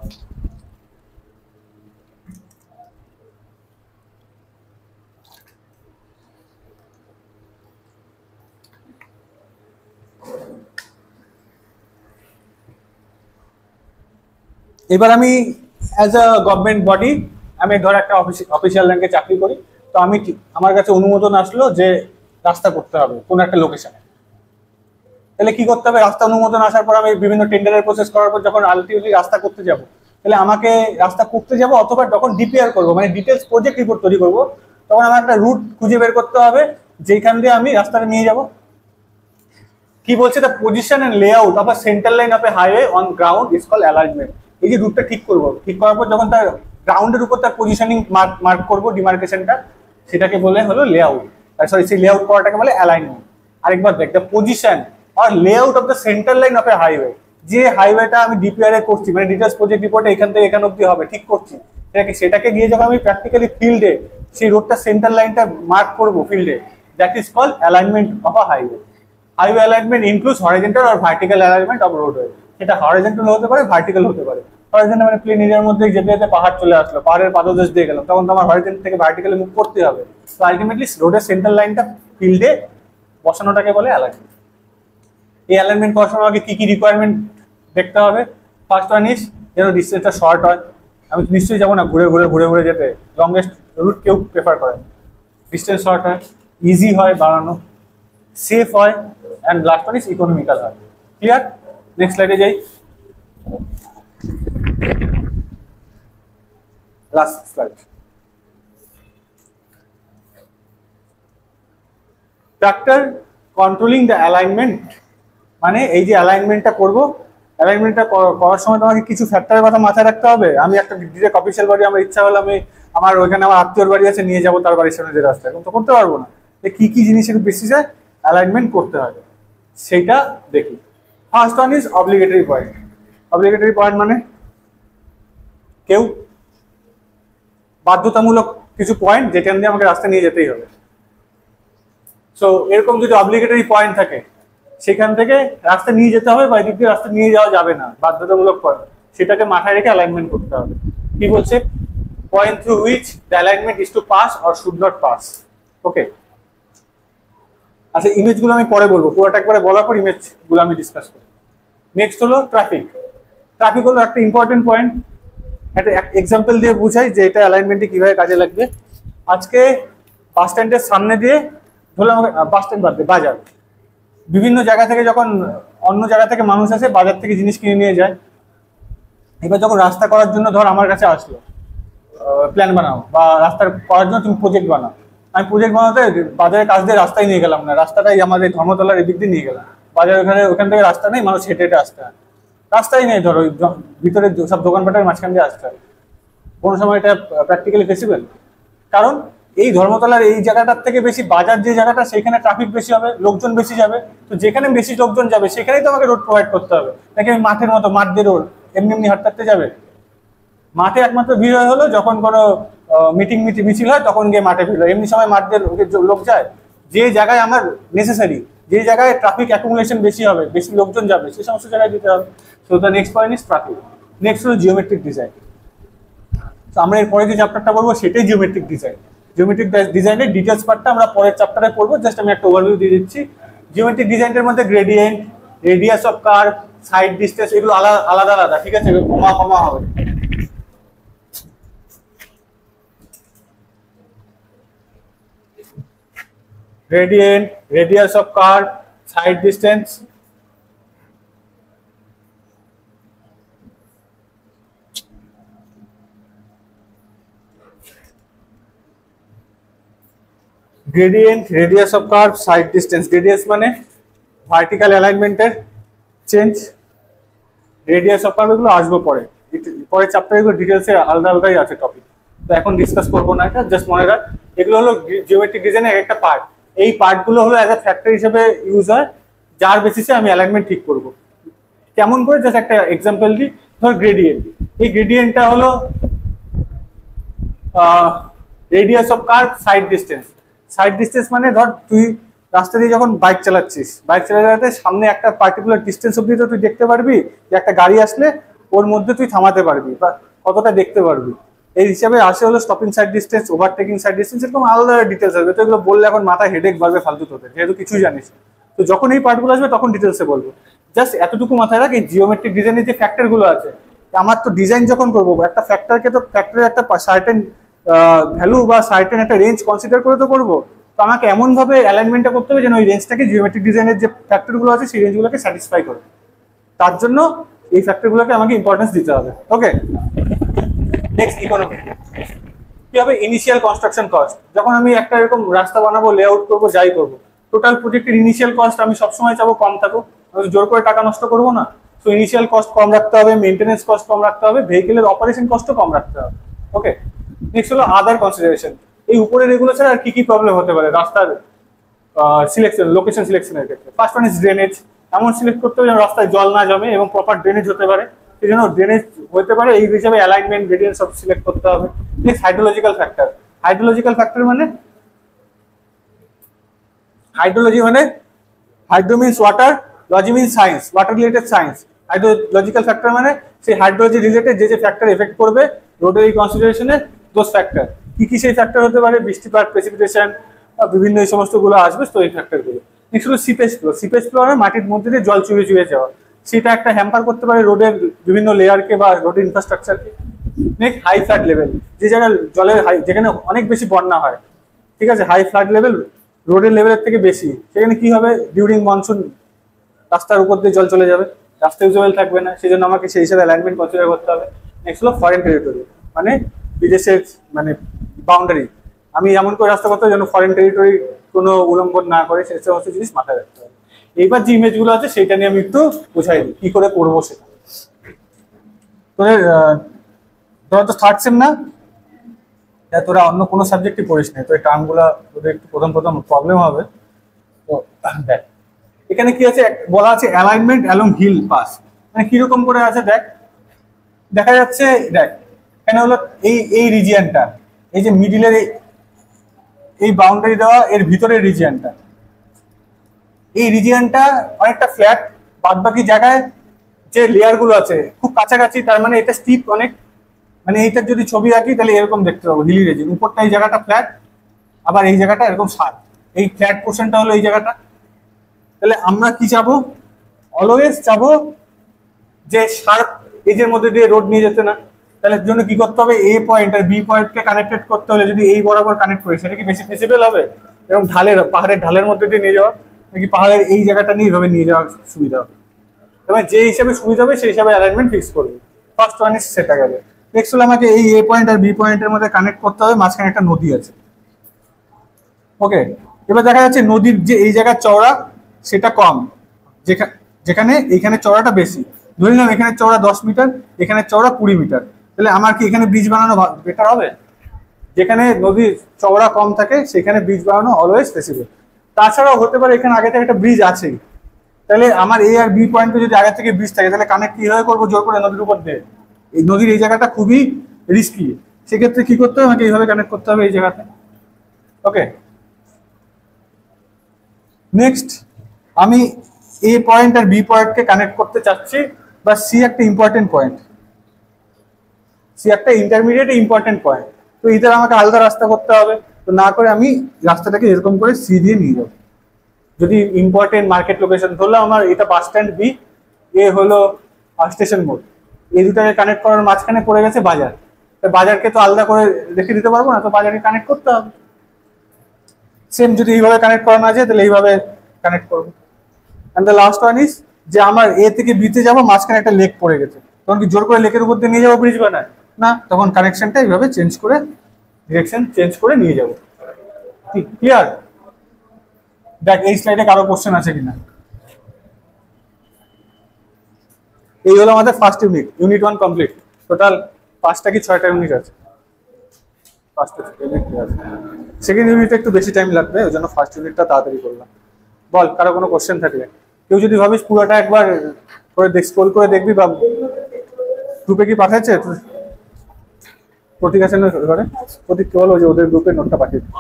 এবার আমি অ্যাজ আ গভর্নমেন্ট বডি, আমি ধর একটা অফিসিয়াল র্যাঙ্কে চাকরি করি, তো আমি আমার কাছে অনুমোদন আসলো যে রাস্তা করতে হবে কোন একটা লোকেশনে। তাহলে কি করতে হবে, রাস্তা অনুমোদন আসার পর আমি বিভিন্ন টেন্ডারের প্রসেস করার পর যখন আলটিমেটলি রাস্তা করতে যাব, তাহলে আমাকে রাস্তা করতে যাব অথবা যখন ডিপিআর করবো, মানে ডিটেলস প্রজেক্ট রিপোর্ট তৈরি করবো, তখন আমার একটা রুট খুঁজে বের করতে হবে যেখান দিয়ে আমি রাস্তাটা নিয়ে যাব। কি বলছে, the position and layout of a centre line of a highway on ground is called alignment. এই যে রুটটা ঠিক করবো, ঠিক করার পর যখন তার গ্রাউন্ডের উপর তার পজিশনিং মার্ক করবো, ডিমার্কেশনটা, সেটাকে বলে হলো লেআউট, সরি সেই লেআউট করাটাকে বলে অ্যালাইনমেন্ট। আরেকবার দেখ, দ্য পজিশন আর layout of the centre line of a highway, যে হাইওয়েটা আমি ডিপিআর এ করছি, মানে ডিটেলস প্রজেক্ট রিপোর্টে এখান থেকে এখান অব্দি হবে, ঠিক করছি, সেটাকে গিয়ে যখন আমি প্র্যাকটিক্যালি ফিল্ডে সেই রোডটা সেন্টার লাইনটা মার্ক করবো ফিল্ডে, that is called alignment of a highway. Highway alignment includes horizontal আর ভার্টিক্যাল অ্যালাইনমেন্ট অফ রোডওয়ে। সেটা হরিজন্টাল হতে পারে, ভার্টিক্যাল হতে পারে। হরিজন্টাল মানে প্লেন এরিয়ার মধ্যে যেতে যেতে পাহাড় চলে আসলো, পাহাড়ের পাদদেশ দিয়ে গেলাম, তখন তো আমার হরিজন্টাল থেকে ভার্টিক্যালি মুভ করতে হবে। তো আলটিমেটলি রোডের সেন্টার লাইনটা ফিল্ডে বসানোটাকে বলে অ্যালাইনমেন্ট। এই অ্যালাইনমেন্ট করার সময় আগে কি কি রিকোয়ারমেন্ট দেখতে হবে। ফার্স্ট ওয়ান ইজ যেন ডিস্টেন্সটা শর্ট হয়। আমি নিশ্চয়ই যাবো না ঘুরে যেতে, লংগেস্ট রুট কেউ প্রেফার করে। ডিস্টেন্স শর্ট হয়, ইজি হয় বাড়ানো, সেফ হয়, and last one is economical হয়। ক্লিয়ার? নেক্সট স্লাইডে যাই। Last slide. Factor controlling the alignment, মানে এই যে অ্যালাইনমেন্টটা করবো, অ্যালাইনমেন্টটা করার সময় তোমাকে কিছু ফ্যাক্টরের কথা মাথায় রাখতে হবে। আমি একটা ডিরেক্ট অফিসিয়াল বাড়ি, আমার ইচ্ছা হলো আমি আমার ওইখানে আমার আত্মীয়র বাড়ি আছে, নিয়ে যাবো তার বাড়ির সামনে যে রাস্তা, এখন তো করতে পারবো না। কি কি জিনিসের বেসিসে অ্যালাইনমেন্ট করতে হবে সেইটা দেখি। First one is obligatory point. Obligatory point মানে কেউ বাধ্যতামূলক কিছু পয়েন্ট যেখান দিয়ে আমাকে রাস্তা নিয়ে যেতেই হবে। সো এরকম যদি অব্লিগেটরি পয়েন্ট থাকে, সেখান থেকে রাস্তা নিয়ে যেতে হবে, বা এদিক দিয়ে রাস্তা নিয়ে যাওয়া যাবে না, বাধ্যতামূলক পয়েন্ট, সেটাকে মাথায় রেখে অ্যালাইনমেন্ট করতে হবে। কি বলছে? Point through which the alignment is to pass or should not pass. Okay, আচ্ছা ইমেজগুলো আমি পরে বলবো, পুরোটা একবারে বলার পর ইমেজগুলো আমি ডিসকাস করব। নেক্সট হলো ট্রাফিক। ট্রাফিক হলো একটা ইম্পর্টেন্ট পয়েন্ট। একটা এক্সাম্পল দিয়ে বুঝাই যে এটা অ্যালাইনমেন্টে কিভাবে কাজে লাগবে। আজকে বাস স্ট্যান্ডের সামনে দিয়ে, ধরলাম বাস স্ট্যান্ড বাদ দিয়ে বাজার, বিভিন্ন জায়গা থেকে যখন অন্য জায়গা থেকে মানুষ আসে বাজার থেকে জিনিস কিনে নিয়ে যায়। এবার যখন রাস্তা করার জন্য ধর আমার কাছে আসলো, প্ল্যান বানাও বা রাস্তা করার জন্য তুমি প্রজেক্ট বানাও, আমি প্রজেক্ট বানাতে বাজারের কাছ দিয়ে রাস্তায় নিয়ে গেলাম না, রাস্তাটাই আমাদের ধর্মতলার এদিক দিয়ে নিয়ে গেলাম, বাজার ওখান থেকে রাস্তা নেই, মানুষ হেঁটে হেঁটে আসতে হয়, রাস্তাই নেই, ধরো ভিতরে সব দোকানপাটের মাঝখান দিয়ে আসতে হয়। কোনো সময় এটা প্র্যাকটিক্যালি ফেসিবল? কারণ এই ধর্মতলার এই জায়গাটার থেকে বেশি বাজার যে জায়গাটা, সেখানে ট্রাফিক বেশি হবে, লোকজন বেশি যাবে। তো যেখানে বেশি লোকজন যাবে সেখানেই তো আমাকে রোড প্রোভাইড করতে হবে, নাকি আমি মাঠের মতো মাঠ দিয়ে রোড এমনি এমনি হাঁটতে যাবে? মাঠে একমাত্র ভিড় হলো যখন কোনো মিছিল হয়, তখন গিয়ে মাঠে ভিড় হয়, এমনি সময় মাঠ দিয়ে লোক যায়। যে জায়গায় আমার নেসেসারি, যে জায়গায় ট্রাফিক অ্যাকুমুলেশন বেশি হবে, বেশি লোকজন যাবে, সেই সমস্ত জায়গায় দিতে হবে। So the next point is traffic. Next হলো জিওমেট্রিক ডিজাইন। তো আমরা এরপরে যে চ্যাপ্টারটা পড়বো সেটাই জিওমেট্রিক ডিজাইন। জিওমেট্রিক ডিজাইনের ডিটেলস পার্টটা আমরা পরের চ্যাপ্টারে পড়বো, জাস্ট আমি একটা ওভারভিউ দিয়ে দিচ্ছি। জিওমেট্রিক ডিজাইনের মধ্যে gradient, radius of curve, side distance, এগুলো আলাদা আলাদা, ঠিক আছে? কমা কমা হবে। Gradient, radius of curve, side distance. Gradient, radius of curve, side distance. Radius মানে vertical alignment এর চেঞ্জ, radius of curve এগুলো আসবে পরে, পরের চ্যাপ্টারে এগুলো ডিটেলসে আলাদা আলাদাই আছে টপিক, তো এখন ডিসকাস করবো না এটা, জাস্ট মনে রাখ এগুলো হলো জিওমেট্রিক ডিজাইনের একটা পার্ট। এই পার্টগুলো হলো অ্যাজ এ ফ্যাক্টর হিসেবে ইউজ হয়, যার বেসিসে আমি অ্যালাইনমেন্ট ঠিক করব। কেমন করে? জাস্ট একটা এক্সাম্পল দিই। ধর গ্রেডিয়েন্ট, এই গ্রেডিয়েন্টটা হলো radius of curve, side distance. Side distance মানে ধর তুই রাস্তা দিয়ে যখন বাইক চালাচ্ছিস, বাইক চালাতে সামনে একটা পার্টিকুলার ডিসটেন্স অব্দি তো তুই দেখতে পারবি যে একটা গাড়ি আসলে ওর মধ্যে তুই থামাতে পারবি বা কতটা দেখতে পারবি। এই হিসাবে আসে হলো stopping side distance, overtaking side distance, এরকম আলাদা ডিটেলস আসবে। তো এগুলো বললে এখন মাথায় হেডেক বাড়বে ফালতু তোদের, যেহেতু কিছুই জানিস। তো যখন এই পার্টগুলো আসবে তখন ডিটেলসে বলবো। জাস্ট এতটুকু মাথায় রাখ, এই জিওমেট্রিক ডিজাইনের যে ফ্যাক্টরগুলো আছে, আমার তো ডিজাইন যখন করবো একটা ফ্যাক্টরকে, তো ফ্যাক্টরের একটা সার্টেন ভ্যালু বা সার্টেন একটা রেঞ্জ কনসিডার করে তো করবো। তো আমাকে এমন ভাবে অ্যালাইনমেন্টটা করতে হবে যেন ওই রেঞ্জটাকে জিওমেট্রিক ডিজাইনের যে ফ্যাক্টরগুলো আছে সেই রেঞ্জগুলোকে স্যাটিসফাই করে। তার জন্য এই ফ্যাক্টরগুলোকে আমাকে ইম্পর্টেন্স দিতে হবে। Okay, next economy. কি হবে? Initial construction cost. যখন আমি একটা এরকম রাস্তা বানাবো, লেআউট করবো, যাই করবো, টোটাল প্রজেক্টের ইনিশিয়াল কস্ট আমি সবসময় চাবো কম থাকুক, আমি জোর করে টাকা নষ্ট করবো না। তো ইনিশিয়াল কস্ট কম রাখতে হবে, মেনটেন্যান্স কস্ট কম রাখতে হবে, ভেহিকেলের অপারেশন কস্টও কম রাখতে হবে। ওকে, নেক্সট হলো আদার কনসিডারেশন। এই উপরের এগুলো ছাড়া আর কি কি প্রবলেম হতে পারে রাস্তার সিলেকশন, লোকেশন সিলেকশনের ক্ষেত্রে? First one is drainage. এমন সিলেক্ট করতে হবে যেন রাস্তায় জল না জমে এবং প্রপার ড্রেনেজ হতে পারে, সেই জন্য ড্রেনেজ হতে পারে এই হিসাবে অ্যালাইনমেন্ট, গ্রেডিয়েন্ট সব সিলেক্ট করতে হবে। Next hydrological factor. Hydrological factor মানে, হাইড্রোলজি মানে hydro means water, logy means science, water related science. Hydrological factor মানে সেই হাইড্রোলজি রিলেটেড যে যে ফ্যাক্টর এফেক্ট করবে রোডের এই কনসিডারেশনে, দোজ ফ্যাক্টর। কি কি সেই ফ্যাক্টর হতে পারে? বৃষ্টিপাত, প্রেসিপিটেশন, বিভিন্ন এই সমস্ত গুলো আসবে, তো এই ফ্যাক্টর গুলো। নেক্সট হলো সিপেজ ফ্লো। সিপেজ ফ্লো মানে মাটির মধ্যে দিয়ে জল চুয়ে চুয়ে যাওয়া। সেটা একটা হ্যাম্পার করতে পারে রোডের বিভিন্ন লেয়ারকে বা রোড ইনফ্রাস্ট্রাকচারকে। নেক্সট হাই ফ্লাড লেভেল, যে জায়গায় জলের হাই, যেখানে অনেক বেশি বন্যা হয়, ঠিক আছে, হাই ফ্লাড লেভেল রোডের লেভেলের থেকে বেশি, সেখানে কি হবে, ডিউরিং মনসুন রাস্তার উপর দিয়ে জল চলে যাবে, রাস্তা ইউজেবল থাকবে না, সেই জন্য আমাকে সেই হিসাবে অ্যালাইনমেন্ট কনসিডার করতে হবে। নেক্সট হলো ফরেন টেরিটরি, মানে বিদেশের মানে বাউন্ডারি, আমি এমন করে রাস্তা করতে হবে যেন ফরেন টেরিটরি কোনো উল্লঙ্ঘন না করে, সেই সমস্ত জিনিস মাথায় রাখতে হবে। এইবার যে ইমেজগুলো আছে সেটা নিয়ে আমি একটু বোঝাই দিই কি করে করবো সেটা। তোদের তোরা তো থার্ড সেম না, তোরা অন্য কোনো সাবজেক্টই পড়িস না, তো এই টার্মগুলো তোদের একটু প্রথম প্রবলেম হবে। তো দেখ এখানে কি আছে, বলা আছে অ্যালাইনমেন্ট অ্যালং হিল পাস, মানে কিরকম করে আছে দেখ, দেখা যাচ্ছে দেখ এখানে হলো এই রিজিয়নটা, এই যে মিডিলের এই বাউন্ডারি দেওয়া, এর ভিতরের রিজিয়নটা, এই রিজিয়নটা অনেকটা ফ্ল্যাট, বাদ বাকি জায়গায় যে লেয়ার গুলো আছে খুব কাছাকাছি, তার মানে এটা স্টিপ অনেক, মানে এইটার যদি ছবি আঁকি তাহলে এরকম দেখতে পাবো হিলি রিজিয়ন, উপরটা এই জায়গাটা ফ্ল্যাট, আবার এই জায়গাটা এরকম শার্প, এই ফ্ল্যাট পোর্শনটা হলো এই জায়গাটা। তাহলে আমরা কি চাবো, অলওয়েজ চাবো যে শার্প এজের মধ্যে দিয়ে রোড নিয়ে যেতে না। তাহলে জন্য কি করতে হবে, এ পয়েন্ট আর বি পয়েন্টকে কানেক্টেড করতে হলে যদি এই বরাবর কানেক্ট করি সেটা কি বেশি ফিজিবল হবে, এবং ঢালের পাহাড়ের ঢালের মধ্যে দিয়ে নিয়ে যাওয়া, নাকি পাহাড়ের এই জায়গাটা নিয়ে এভাবে নিয়ে যাওয়ার সুবিধা হবে, এবার যে হিসাবে সুবিধা হবে সেই হিসাবে অ্যালাইনমেন্ট ফিক্স করবে। ফার্স্ট ওয়ান ইজ সেটা গেল। নেক্সট হলো আমাকে এই এ পয়েন্ট আর বি পয়েন্টের মধ্যে কানেক্ট করতে হবে, মাঝখানে একটা নদী আছে। ওকে, এবার দেখা যাচ্ছে নদীর যে এই জায়গার চওড়া সেটা কম, যেখানে এইখানে চওড়াটা বেশি, ধরে নিলাম এখানে চওড়া 10 মিটার, এখানে চওড়া 20 মিটার, তাহলে আমার কি এখানে ব্রিজ বানানো বেটার হবে? যেখানে নদীর চওড়া কম থাকে সেখানে ব্রিজ বানানো অলওয়েজ ফেসিবল। তাছাড়াও হতে পারে এখানে আগে থেকে একটা ব্রিজ আছে, তাহলে আমার এ আর বি পয়েন্টে যদি আগে থেকে ব্রিজ থাকে তাহলে কানেক্ট কিভাবে করবো, জোর করে নদীর উপর দিয়ে, এই নদীর এই জায়গাটা খুবই রিস্কি, সেক্ষেত্রে কি করতে হবে, আমাকে এইভাবে কানেক্ট করতে হবে এই জায়গাতে। ওকে, নেক্সট আমি এ পয়েন্ট আর বি পয়েন্টকে কানেক্ট করতে চাচ্ছি, বা সি একটা ইম্পর্টেন্ট পয়েন্ট, সি একটা ইন্টারমিডিয়েট ইম্পর্টেন্ট পয়েন্ট, তো ইধার আমাকে আলাদা রাস্তা করতে হবে, তো না করে আমি রাস্তাটাকে এরকম করে সি দিয়ে নিয়ে যাবো। যদি ইম্পর্টেন্ট মার্কেট লোকেশন ধরলাম, আমার এটা বাস স্ট্যান্ড বি, এ হলো স্টেশন মোড়, এই দুটাকে কানেক্ট করার মাঝখানে পড়ে গেছে বাজার, তো বাজারকে তো আলাদা করে রেখে দিতে পারবো না, তো বাজারকে কানেক্ট করতে হবে। সেম যদি এইভাবে কানেক্ট করা না যায় তাহলে এইভাবে কানেক্ট করবো। And the last one is যে আমার এ থেকে বিতে যাবো, মাঝখানে একটা লেক পড়ে গেছে, তখন কি জোর করে লেকের উপর দিয়ে নিয়ে যাবো ব্রিজ বানায় না, তখন কানেকশনটা এইভাবে চেঞ্জ করে, ডিরেকশন চেঞ্জ করে নিয়ে যাবো। ক্লিয়ার? দেখ এই স্লাইডে কারো কোশ্চেন আছে কিনা। এই হলো আমাদের first unit, unit 1 complete. Total 5টা কি 6টা ইউনিট আছে, 5টা ইউনিট আছে। সেকেন্ড ইউনিটে একটু বেশি টাইম লাগবে, ওই জন্য ফার্স্ট ইউনিটটা তাড়াতাড়ি করলাম। বল কারো কোনো কোশ্চেন থাকলে, কেউ যদি ভাবিস পুরোটা একবার করে স্ক্রল করে দেখবি, বা গ্রুপে কি পাঠাচ্ছে প্রতীক আছে না ঘরে, প্রতীক কে বলো যে ওদের গ্রুপে নোটটা পাঠিয়ে দিই।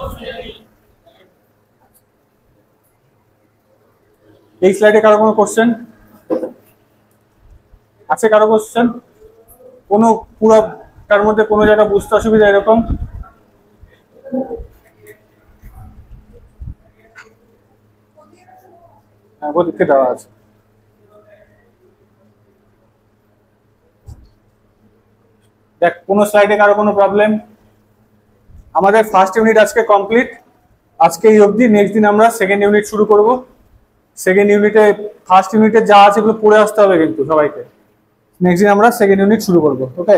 এই স্লাইডে কারো কোনো কোশ্চেন আছে, কারো কোশ্চেন কোনো পুরোটার মধ্যে কোনো জায়গা বুঝতে অসুবিধা এরকম? হ্যাঁ প্রতীককে দেওয়া আছে। দেখ কোনো স্লাইডে কারো কোনো প্রবলেম? আমাদের ফার্স্ট ইউনিট আজকে কমপ্লিট, আজকে এই অবধি। নেক্সট দিন আমরা সেকেন্ড ইউনিট শুরু করব। সেকেন্ড ইউনিটে ফার্স্ট ইউনিটে যা আছে এগুলো পড়ে আসতে হবে কিন্তু সবাইকে। নেক্সট দিন আমরা সেকেন্ড ইউনিট শুরু করব। ওকে।